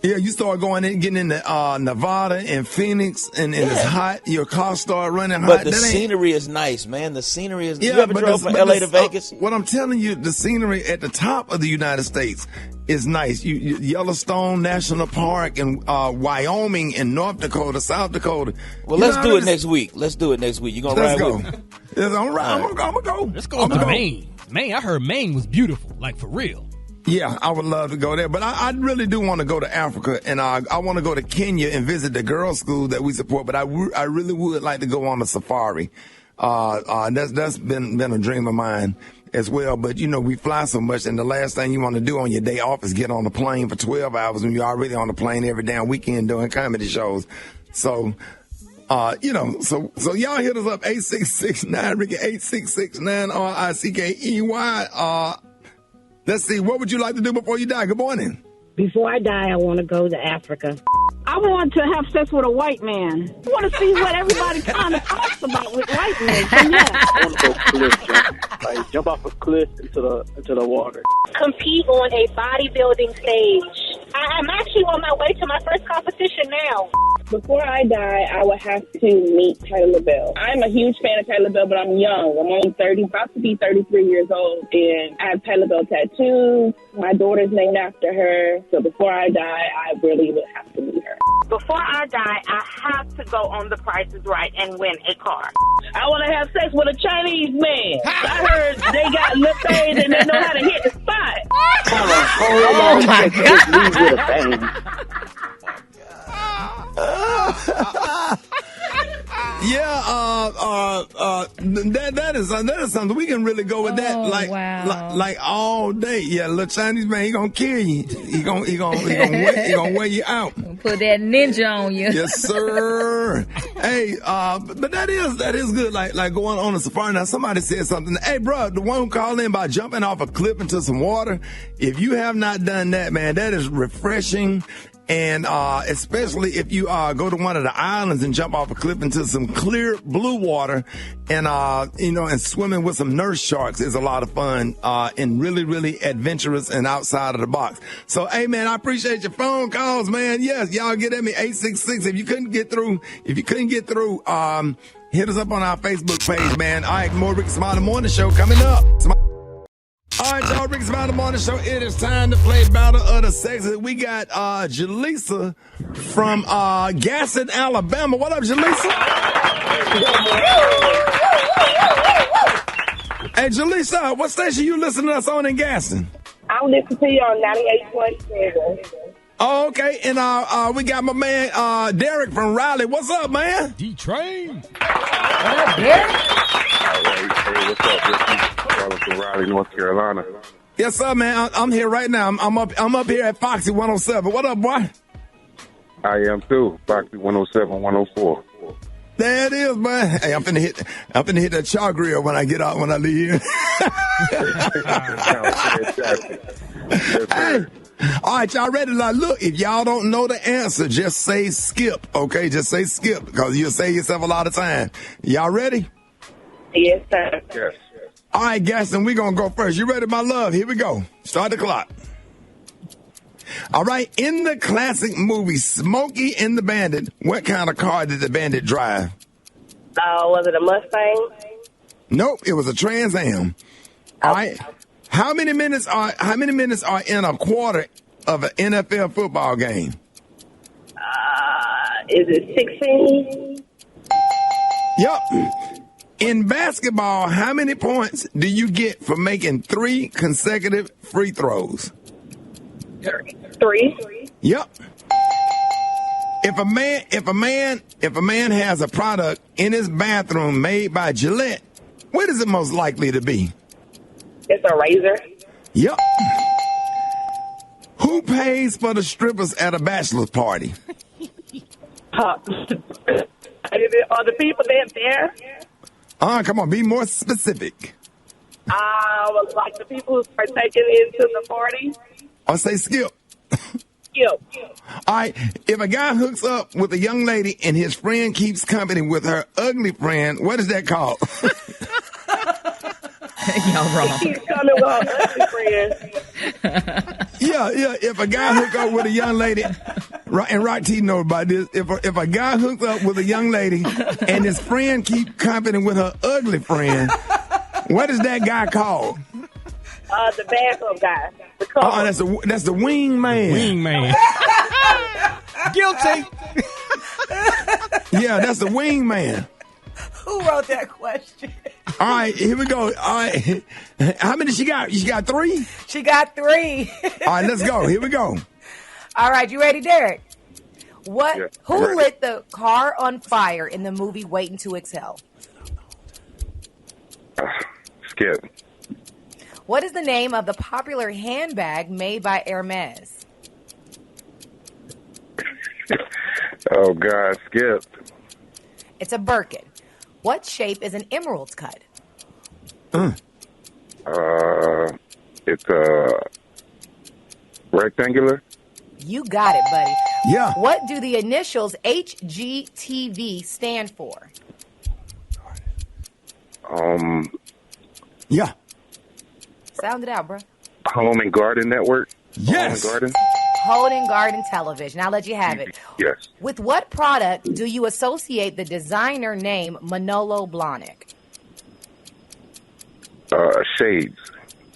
Yeah, you start going in, getting into Nevada and Phoenix, and it's hot. Your car start running hot. But the scenery is nice, man. The scenery is. You ever drove from L.A. to Vegas? What I'm telling you, the scenery at the top of the United States is nice. You Yellowstone National Park and Wyoming and North Dakota, South Dakota. Well, let's do it next week. Let's do it next week. You gonna ride with me? Yes, I'm gonna go. Let's go to Maine. Maine, I heard Maine was beautiful, like for real. Yeah, I would love to go there, but I really do want to go to Africa, and I want to go to Kenya and visit the girls' school that we support. But I really would like to go on a safari. That's been a dream of mine as well. But we fly so much, and the last thing you want to do on your day off is get on a plane for 12 hours when you're already on the plane every damn weekend doing comedy shows. So. So y'all hit us up 866-9 Ricky 866-9 RICKEY. Let's see. What would you like to do before you die? Good morning. Before I die, I want to go to Africa. I want to have sex with a white man. I want to see what everybody kind of talks about with white men. So, yeah. I want to go cliff jump. Like, jump off a cliff into the water. Compete on a bodybuilding stage. I'm actually on my way to my first competition now. Before I die, I would have to meet Tyler Bell. I'm a huge fan of Tyler Bell, but I'm young. I'm only 30, about to be 33 years old, and I have Tyler Bell tattoos. My daughter's named after her. So before I die, I really would have to meet her. Before I die, I have to go on The Price is Right and win a car. I want to have sex with a Chinese man. I heard they got lip things and they know how to hit the spot. Oh my God. That is something we can really go with that. Like all day. Yeah, little Chinese man, he gonna kill you. He gonna wear you out. Put that ninja on you. Yes, sir. Hey, but that is good. Like going on a safari. Now somebody said something. Hey, bro, the one who called in about jumping off a cliff into some water. If you have not done that, man, that is refreshing. And especially if you go to one of the islands and jump off a cliff into some clear blue water, and and swimming with some nurse sharks is a lot of fun and really, really adventurous and outside of the box. So, hey man, I appreciate your phone calls, man. Yes, y'all get at me 866. If you couldn't get through, hit us up on our Facebook page, man. All right, more Rickey Smiley Morning Show coming up. All right, y'all, Rickey Smiley Morning Show. It is time to play Battle of the Sexes. We got Jaleesa from Gaston, Alabama. What up, Jaleesa? Hey, Jaleesa, what station you listening to us on in Gaston? I'll listen to you on 98.7. Oh, okay. And we got my man Derek from Raleigh. What's up, man? D-Train. What up, Derek? Hey, what's up, Ricky? Calling from Raleigh, North Carolina. Yes, sir, man. I'm here right now. I'm up here at Foxy 107. What up, boy? I am too. Foxy 107, 104. There it is, man. Hey, I'm finna hit that char grill when I get out, when I leave here. Hey. All right, y'all ready? Like, look, if y'all don't know the answer, just say skip, okay? Just say skip, because you'll save yourself a lot of time. Y'all ready? Yes, sir. Yes. All right, Gaston, we're going to go first. You ready, my love? Here we go. Start the clock. All right, in the classic movie Smokey and the Bandit, what kind of car did the bandit drive? Was it a Mustang? Nope, it was a Trans Am. All right. How many minutes are in a quarter of an NFL football game? Is it 16? Yep. In basketball, how many points do you get for making 3 consecutive free throws? 3. Yep. If a man has a product in his bathroom made by Gillette, what is it most likely to be? It's a razor. Yep. Who pays for the strippers at a bachelor's party? Are the people that there? Come on, be more specific. Like the people who's partaking into the party. I'll say skip. Skip. All right, if a guy hooks up with a young lady and his friend keeps company with her ugly friend, what is that called? Y'all wrong. He keeps coming with her ugly friend. Yeah. If a guy hook up with a young lady, and Rock T know about this. If a guy hooks up with a young lady and his friend keep company with her ugly friend, what is that guy called? The bathroom guy. The that's the wing man. Wing man. Guilty. Yeah, that's the wing man. Who wrote that question? All right, here we go. All right, how many she got? She got 3? She got 3. All right, let's go. Here we go. All right, you ready, Derek? Yeah, Who lit the car on fire in the movie Waiting to Exhale? Skip. What is the name of the popular handbag made by Hermes? Oh, God, skip. It's a Birkin. What shape is an emerald's cut? It's rectangular. You got it, buddy. Yeah. What do the initials HGTV stand for? Yeah. Sound it out, bro. Home and Garden Network. Yes. Home and Garden. Holden Garden Television. I'll let you have it. Yes. With what product do you associate the designer name Manolo Blahnik? Shades.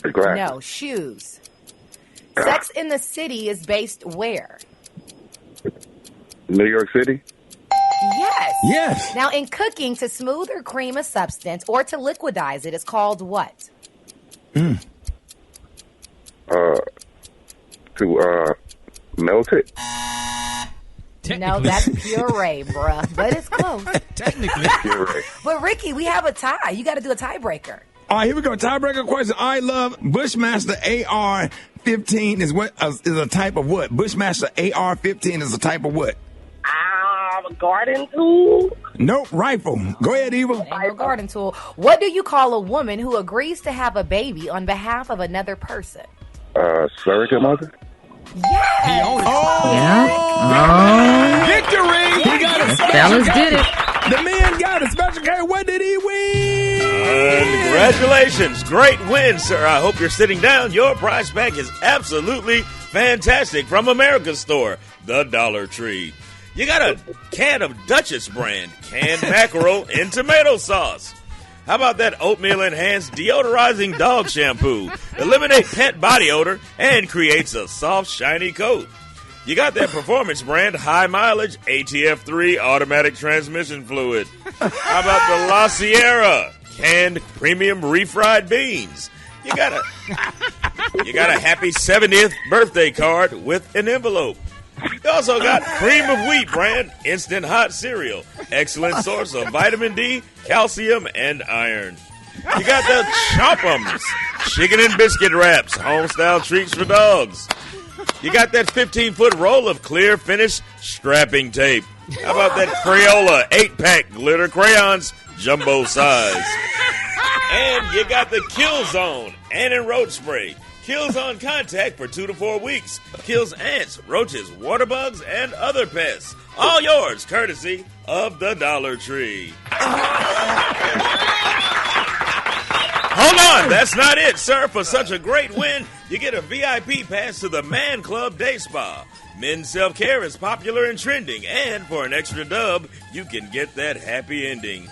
The glass. No, shoes. Sex in the City is based where? New York City. Yes. Yes. Now, in cooking, to smooth or cream a substance or to liquidize it is called what? To melt it. No, that's puree, bruh. But it's close. Technically. Puree. But, Ricky, we have a tie. You got to do a tiebreaker. All right, here we go. Tiebreaker question. I love Bushmaster AR-15 is a type of what? Bushmaster AR-15 is a type of what? Garden tool. Nope, rifle. Go ahead, Eva. Ain't no garden tool. What do you call a woman who agrees to have a baby on behalf of another person? Surrogate mother. Yes. He owned it. Yeah. Victory! He got it. Fellas did it. The man got a special K. What did he win? Congratulations. Great win, sir. I hope you're sitting down. Your prize pack is absolutely fantastic from America's Store, the Dollar Tree. You got a can of Duchess brand canned mackerel in tomato sauce. How about that oatmeal enhanced deodorizing dog shampoo? Eliminate pet body odor and creates a soft, shiny coat. You got that performance brand high mileage ATF3 automatic transmission fluid. How about the La Sierra canned premium refried beans? You got a happy 70th birthday card with an envelope. You also got Cream of Wheat brand instant hot cereal. Excellent source of vitamin D, calcium, and iron. You got the Chomp'ems chicken and biscuit wraps, home-style treats for dogs. You got that 15-foot roll of clear finish strapping tape. How about that Crayola 8-pack glitter crayons, jumbo size? And you got the Kill Zone anti-roach spray. Kills on contact for 2 to 4 weeks. Kills ants, roaches, water bugs, and other pests. All yours, courtesy of the Dollar Tree. Hold on, that's not it, sir. For such a great win, you get a VIP pass to the Man Club Day Spa. Men's self-care is popular and trending, and for an extra dub, you can get that happy ending.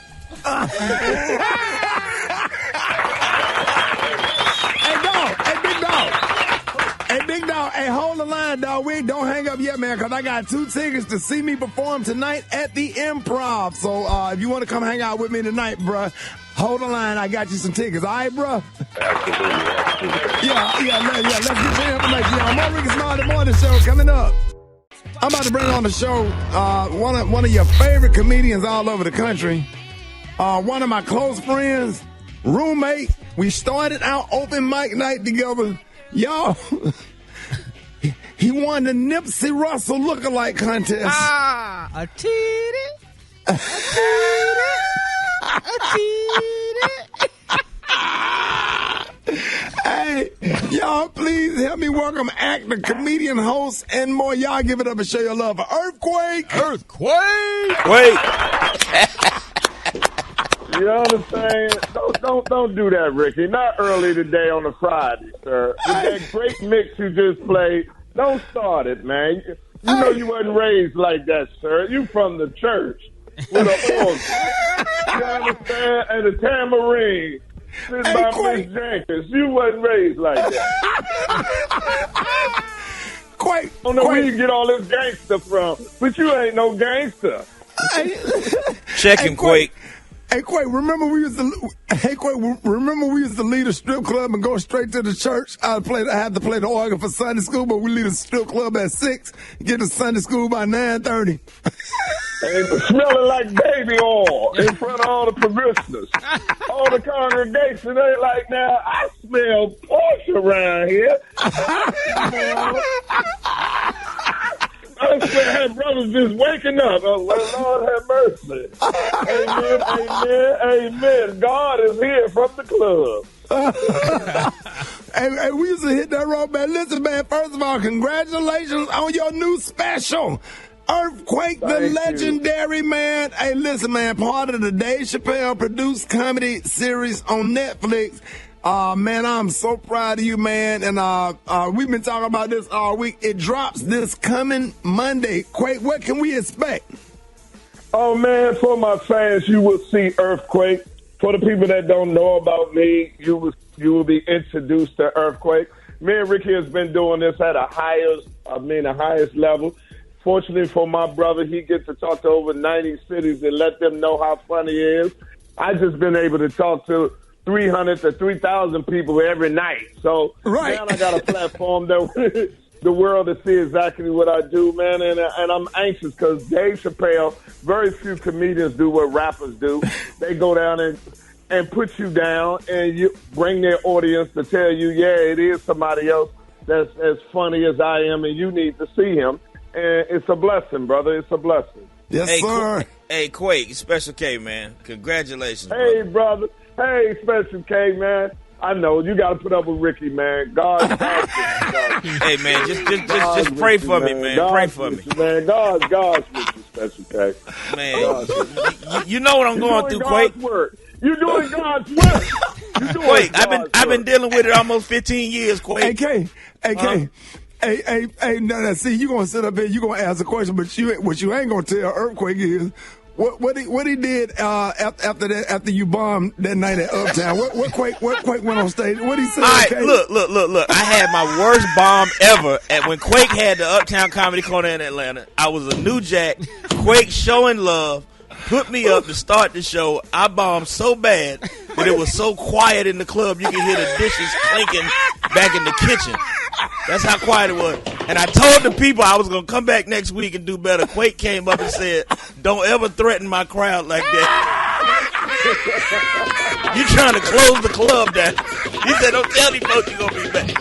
Hey, big dog. Hey, hold the line, dog. Don't hang up yet, man, because I got 2 tickets to see me perform tonight at the Improv. So if you want to come hang out with me tonight, bruh, hold the line. I got you some tickets. All right, bruh? Absolutely. Let's get the information. Yeah, more Rickey Smiley Morning Show coming up. I'm about to bring on the show one of your favorite comedians all over the country. One of my close friends, roommate. We started our open mic night together. Y'all, he won the Nipsey Russell lookalike contest. A titty. Hey, y'all, please help me welcome actor, comedian, host, and more. Y'all give it up and show your love for Earthquake. Wait. You understand? Don't do that, Ricky. Not early today on a Friday, sir. With that great mix you just played, don't start it, man. You know you wasn't raised like that, sir. You from the church with an organ. You understand? And a tambourine. Sitting by Miss Jenkins. You wasn't raised like that. I don't know where you get all this gangster from, but you ain't no gangster. Check him, Quake. Hey, Quake, remember we used to leave a strip club and go straight to the church? I had to play the organ for Sunday school, but we leave the strip club at 6, get to Sunday school by 9:30. And smelling like baby oil in front of all the parishioners. All the congregation, they like, now, I smell pork around here. I swear, brothers just waking up. Oh, Lord have mercy. Amen, amen, amen. God is here from the club. Hey, we used to hit that road, man. Listen, man, first of all, congratulations on your new special. Earthquake, the legendary, man. Hey, listen, man, part of the Dave Chappelle produced comedy series on Netflix. Man, I'm so proud of you, man. And we've been talking about this all week. It drops this coming Monday. Quake, what can we expect? Oh, man, for my fans, you will see Earthquake. For the people that don't know about me, you will be introduced to Earthquake. Me and Ricky has been doing this at the highest level. Fortunately for my brother, he gets to talk to over 90 cities and let them know how funny he is. I've just been able to talk to 300 to 3,000 people every night. So now I got a platform that the world to see exactly what I do, man. And I'm anxious because Dave Chappelle, very few comedians do what rappers do. They go down and put you down and you bring their audience to tell you, yeah, it is somebody else that's as funny as I am and you need to see him. And it's a blessing, brother. It's a blessing. Yes, sir. Hey, Quake, Special K, man. Congratulations, Hey, brother. Hey, Special K, man. I know you got to put up with Ricky, man. God. Hey, man, just pray for me, man. Pray for me, man. God's with you, Special K. Man, you know what I'm going through, Quake. You're doing God's work. Quake, I've been dealing with it almost 15 years, Quake. Hey, now, see, you gonna sit up here, you gonna ask a question, but what you ain't gonna tell Earthquake is what he did after you bombed that night at Uptown. What Quake went on stage? What he said? All right, look. I had my worst bomb ever when Quake had the Uptown Comedy Corner in Atlanta. I was a new jack. Quake showing love. Put me up to start the show. I bombed so bad that it was so quiet in the club you could hear the dishes clinking back in the kitchen. That's how quiet it was. And I told the people I was going to come back next week and do better. Quake came up and said, don't ever threaten my crowd like that. You trying to close the club down. He said, don't tell these folks you're going to be back.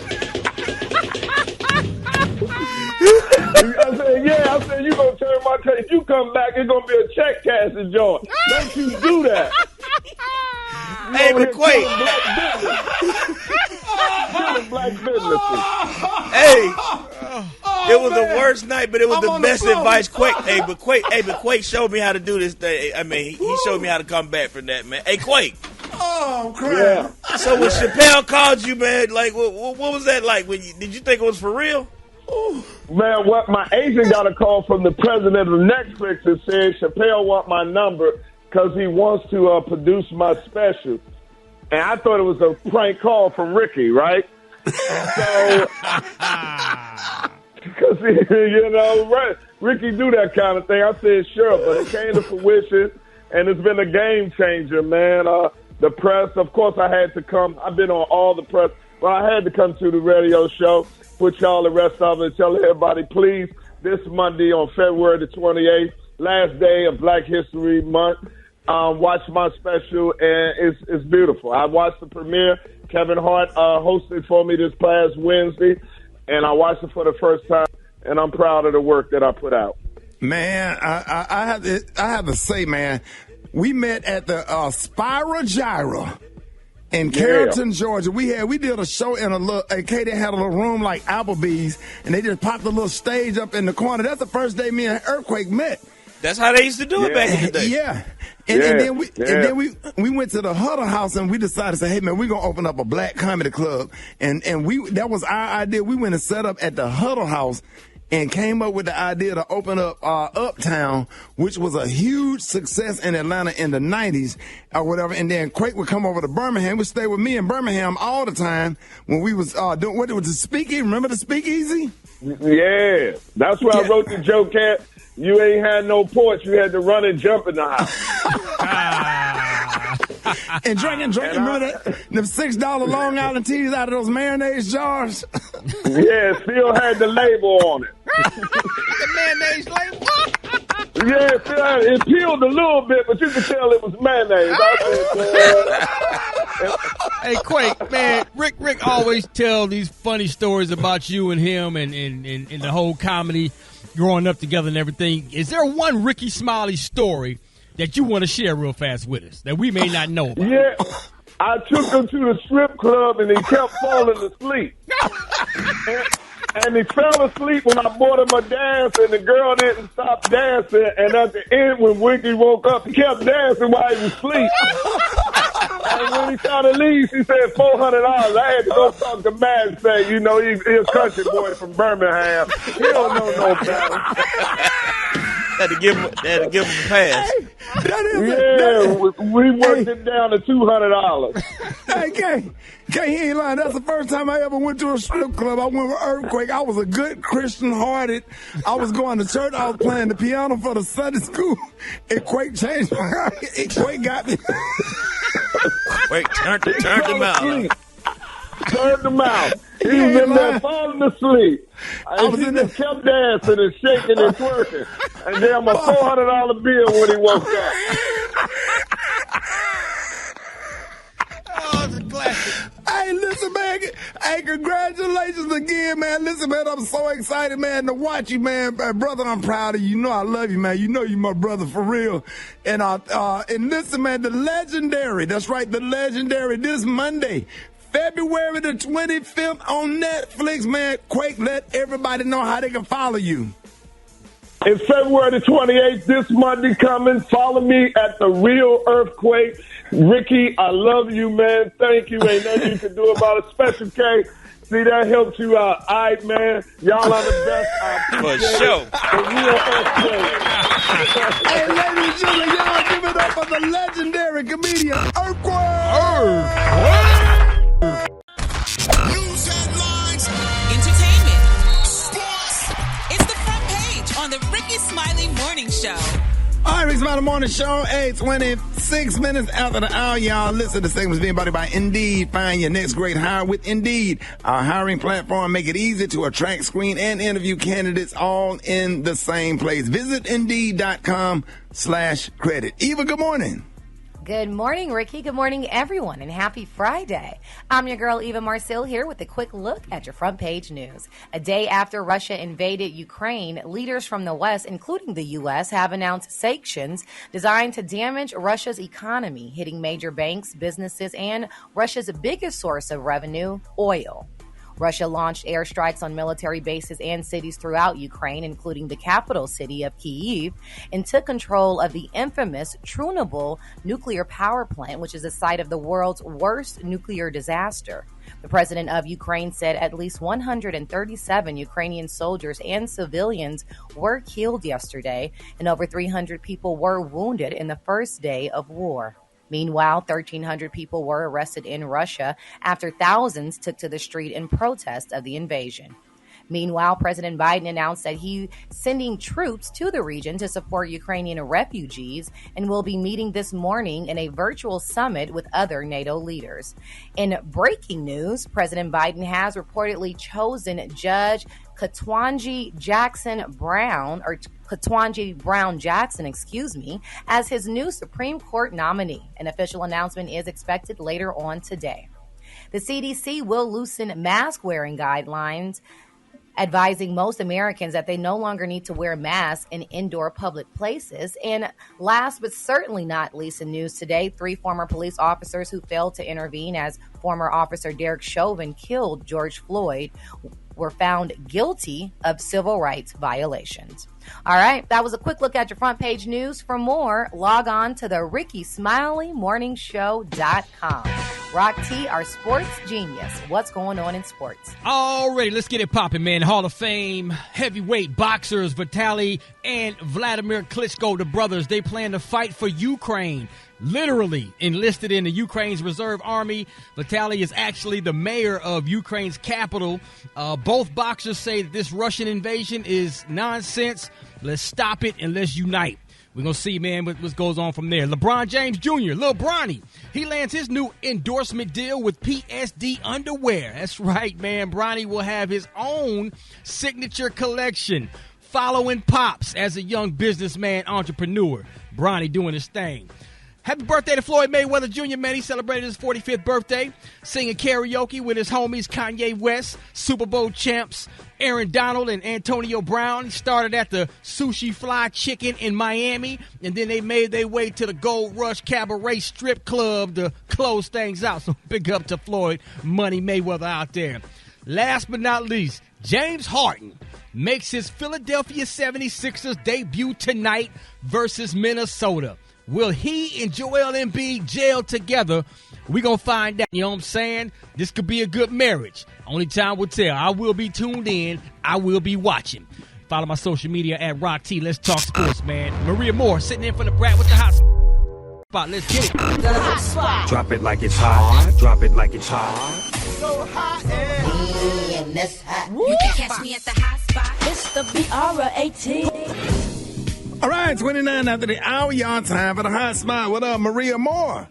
I said, you going to turn my tape. If you come back, it's going to be a check cashing joint. Don't you do that. Hey, but Quake. Black businesses. Hey, it was the worst night, but it was the best advice. Quake Quake showed me how to do this thing. I mean, he showed me how to come back from that, man. Hey, Quake. Oh, crap. Yeah. So when Chappelle called you, man, like, what was that like? Did you think it was for real? Man, what my agent got a call from the president of Netflix and said Chappelle want my number because he wants to produce my special. And I thought it was a prank call from Ricky, right? So, because, Ricky do that kind of thing. I said, sure, but it came to fruition, and it's been a game changer, man. The press, of course, I had to come. I've been on all the press, but I had to come to the radio show, put y'all the rest of it, and tell everybody, please, this Monday on February the 28th, last day of Black History Month, watch my special, and it's beautiful. I watched the premiere. Kevin Hart hosted for me this past Wednesday, and I watched it for the first time, and I'm proud of the work that I put out. Man, I have to say, man, we met at the Spira Gyra in Carrollton, Georgia. We did a show in a little, Katie had a little room like Applebee's, and they just popped a little stage up in the corner. That's the first day me and Earthquake met. That's how they used to do it back in the day. Yeah. And then we went to the Huddle House and we decided to say, hey man, we're gonna open up a black comedy club. And that was our idea. We went and set up at the Huddle House and came up with the idea to open up Uptown, which was a huge success in Atlanta in the 90s or whatever. And then Quake would come over to Birmingham. He would stay with me in Birmingham all the time when we was doing what it was, the Speakeasy. Remember the Speakeasy? Yeah, that's where I wrote the joke at. You ain't had no porch. You had to run and jump in the house. And drinking. Remember that? Them $6 Long Island teas out of those mayonnaise jars? Yeah, still had the label on it. The mayonnaise label? Yeah, it peeled a little bit, but you could tell it was mayonnaise. Hey, Quake, man, Rick always tell these funny stories about you and him and the whole comedy growing up together and everything. Is there one Rickey Smiley story that you want to share real fast with us that we may not know about? I took him to the strip club, and he kept falling asleep. And he fell asleep when I bought him a dance, and the girl didn't stop dancing. And at the end, when Wendy woke up, he kept dancing while he was asleep. And when he tried to leave, she said $400. I had to go talk to Matt, say, you know, he's a country boy from Birmingham. He don't know no better. Had to give him a pass. We worked it down to $200. Hey, he ain't lying. That's the first time I ever went to a strip club. I went with Earthquake. I was a good Christian-hearted. I was going to church. I was playing the piano for the Sunday school. And Quake changed my Quake got me. Wait, turned him out. Turned him out. He was in there falling asleep. He just kept dancing and shaking and twerking. And gave him a $400 bill when he woke up. Oh, it's a classic. Hey, listen, man. Hey, congratulations again, man. Listen, man, I'm so excited, man, to watch you, man. Brother, I'm proud of you. You know I love you, man. You know you're my brother for real. And listen, man, the legendary, that's right, the legendary, this Monday, February the 25th on Netflix, man. Quake, let everybody know how they can follow you. It's February the 28th, this Monday coming. Follow me at The Real Earthquake. Ricky, I love you, man. Thank you. Ain't nothing you can do about it. Special K. See, that helped you out. All right, man. Y'all are the best. I appreciate For sure. it. The Real Earthquake. Hey, ladies and gentlemen, y'all give it up for the legendary comedian Earthquake. News headlines, entertainment, sports. It's the front page on the Rickey Smiley Morning Show. All right, Rickey Smiley Morning Show, 26 minutes after the hour, y'all. Listen, the segment is being brought by Indeed. Find your next great hire with Indeed. Our hiring platform make it easy to attract, screen, and interview candidates all in the same place. Visit Indeed.com/credit. Eva, good morning. Good morning, Ricky. Good morning, everyone, and happy Friday. I'm your girl, Eva Marcille, here with a quick look at your front page news. A day after Russia invaded Ukraine, leaders from the West, including the U.S., have announced sanctions designed to damage Russia's economy, hitting major banks, businesses, and Russia's biggest source of revenue, oil. Russia launched airstrikes on military bases and cities throughout Ukraine, including the capital city of Kyiv, and took control of the infamous Chernobyl nuclear power plant, which is the site of the world's worst nuclear disaster. The president of Ukraine said at least 137 Ukrainian soldiers and civilians were killed yesterday, and over 300 people were wounded in the first day of war. Meanwhile, 1,300 people were arrested in Russia after thousands took to the street in protest of the invasion. Meanwhile, President Biden announced that he's sending troops to the region to support Ukrainian refugees and will be meeting this morning in a virtual summit with other NATO leaders. In breaking news, President Biden has reportedly chosen Judge Ketanji Brown Jackson, as his new Supreme Court nominee. An official announcement is expected later on today. The CDC will loosen mask-wearing guidelines, advising most Americans that they no longer need to wear masks in indoor public places. And last but certainly not least in news today, 3 former police officers who failed to intervene as former officer Derek Chauvin killed George Floyd were found guilty of civil rights violations. All right, that was a quick look at your front page news. For more, log on to the RickeySmileyMorningShow.com. Rock T, our sports genius. What's going on in sports? Alrighty, let's get it popping, man. Hall of Fame heavyweight boxers Vitaly and Vladimir Klitschko, the brothers, they plan to fight for Ukraine. Literally enlisted in the Ukraine's reserve army. Vitaly is actually the mayor of Ukraine's capital. Both boxers say that this Russian invasion is nonsense. Let's stop it and let's unite. We're going to see, man, what goes on from there. LeBron James Jr., Lil Bronny, he lands his new endorsement deal with PSD Underwear. That's right, man. Bronny will have his own signature collection, following Pops as a young businessman entrepreneur. Bronny doing his thing. Happy birthday to Floyd Mayweather Jr., man. He celebrated his 45th birthday, singing karaoke with his homies Kanye West, Super Bowl champs Aaron Donald and Antonio Brown. He started at the Sushi Fly Chicken in Miami, and then they made their way to the Gold Rush Cabaret Strip Club to close things out. So big up to Floyd Money Mayweather out there. Last but not least, James Harden makes his Philadelphia 76ers debut tonight versus Minnesota. Will he and Joel Embiid gel together? We're going to find out. You know what I'm saying? This could be a good marriage. Only time will tell. I will be tuned in. I will be watching. Follow my social media at Rock T. Let's talk sports, man. Maria Moore sitting in for the brat with the hot spot. Let's get it. The hot spot. Drop it like it's hot. Drop it like it's hot. So hot and that's hot. You can catch me at the hot spot. It's the BR18. All right, 29 after the hour, y'all. Time for the hot spot. What up, Maria Moore?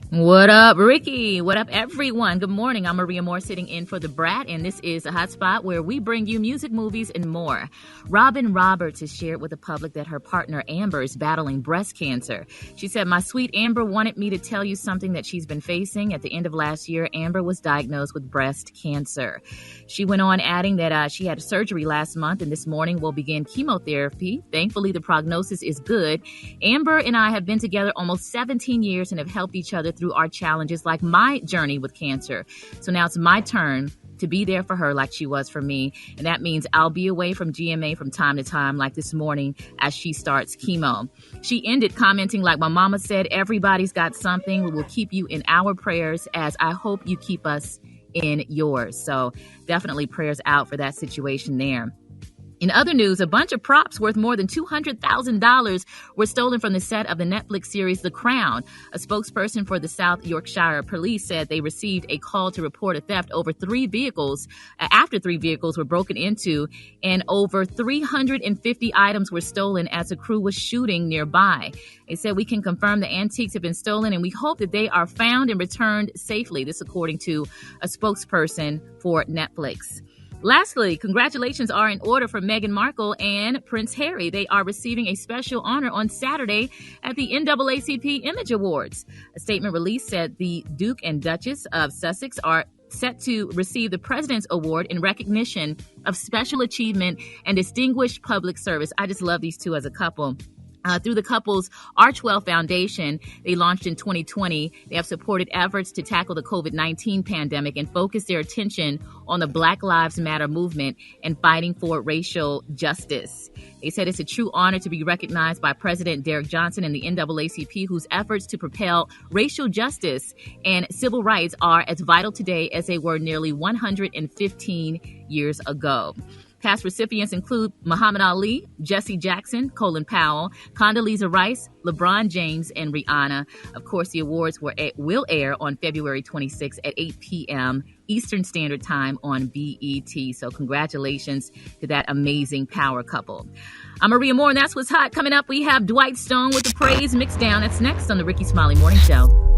What up, Ricky? What up, everyone? Good morning. I'm Maria Moore sitting in for the Brat, and this is a hot spot where we bring you music, movies, and more. Robin Roberts has shared with the public that her partner Amber is battling breast cancer. She said, "My sweet Amber wanted me to tell you something that she's been facing. At the end of last year, Amber was diagnosed with breast cancer." She went on adding that she had surgery last month and this morning will begin chemotherapy. Thankfully, the prognosis is good. Amber and I have been together almost 17 years and have helped each other through our challenges, like my journey with cancer. So now it's my turn to be there for her like she was for me. And that means I'll be away from GMA from time to time, like this morning as she starts chemo. She ended commenting, like my mama said, everybody's got something. We will keep you in our prayers, as I hope you keep us in yours. So definitely prayers out for that situation there. In other news, a bunch of props worth more than $200,000 were stolen from the set of the Netflix series The Crown. A spokesperson for the South Yorkshire Police said they received a call to report a theft after three vehicles were broken into, and over 350 items were stolen as the crew was shooting nearby. They said, "We can confirm the antiques have been stolen, and we hope that they are found and returned safely." This according to a spokesperson for Netflix. Lastly, congratulations are in order for Meghan Markle and Prince Harry. They are receiving a special honor on Saturday at the NAACP Image Awards. A statement released said the Duke and Duchess of Sussex are set to receive the President's Award in recognition of special achievement and distinguished public service. I just love these two as a couple. Through the couple's Archwell Foundation, they launched in 2020. They have supported efforts to tackle the COVID-19 pandemic and focus their attention on the Black Lives Matter movement and fighting for racial justice. They said it's a true honor to be recognized by President Derek Johnson and the NAACP, whose efforts to propel racial justice and civil rights are as vital today as they were nearly 115 years ago. Past recipients include Muhammad Ali, Jesse Jackson, Colin Powell, Condoleezza Rice, LeBron James, and Rihanna. Of course, the awards will air on February 26 at 8 p.m. Eastern Standard Time on BET. So congratulations to that amazing power couple. I'm Maria Moore, and that's what's hot. Coming up, we have Dwight Stone with the Praise Mixdown. That's next on the Rickey Smiley Morning Show.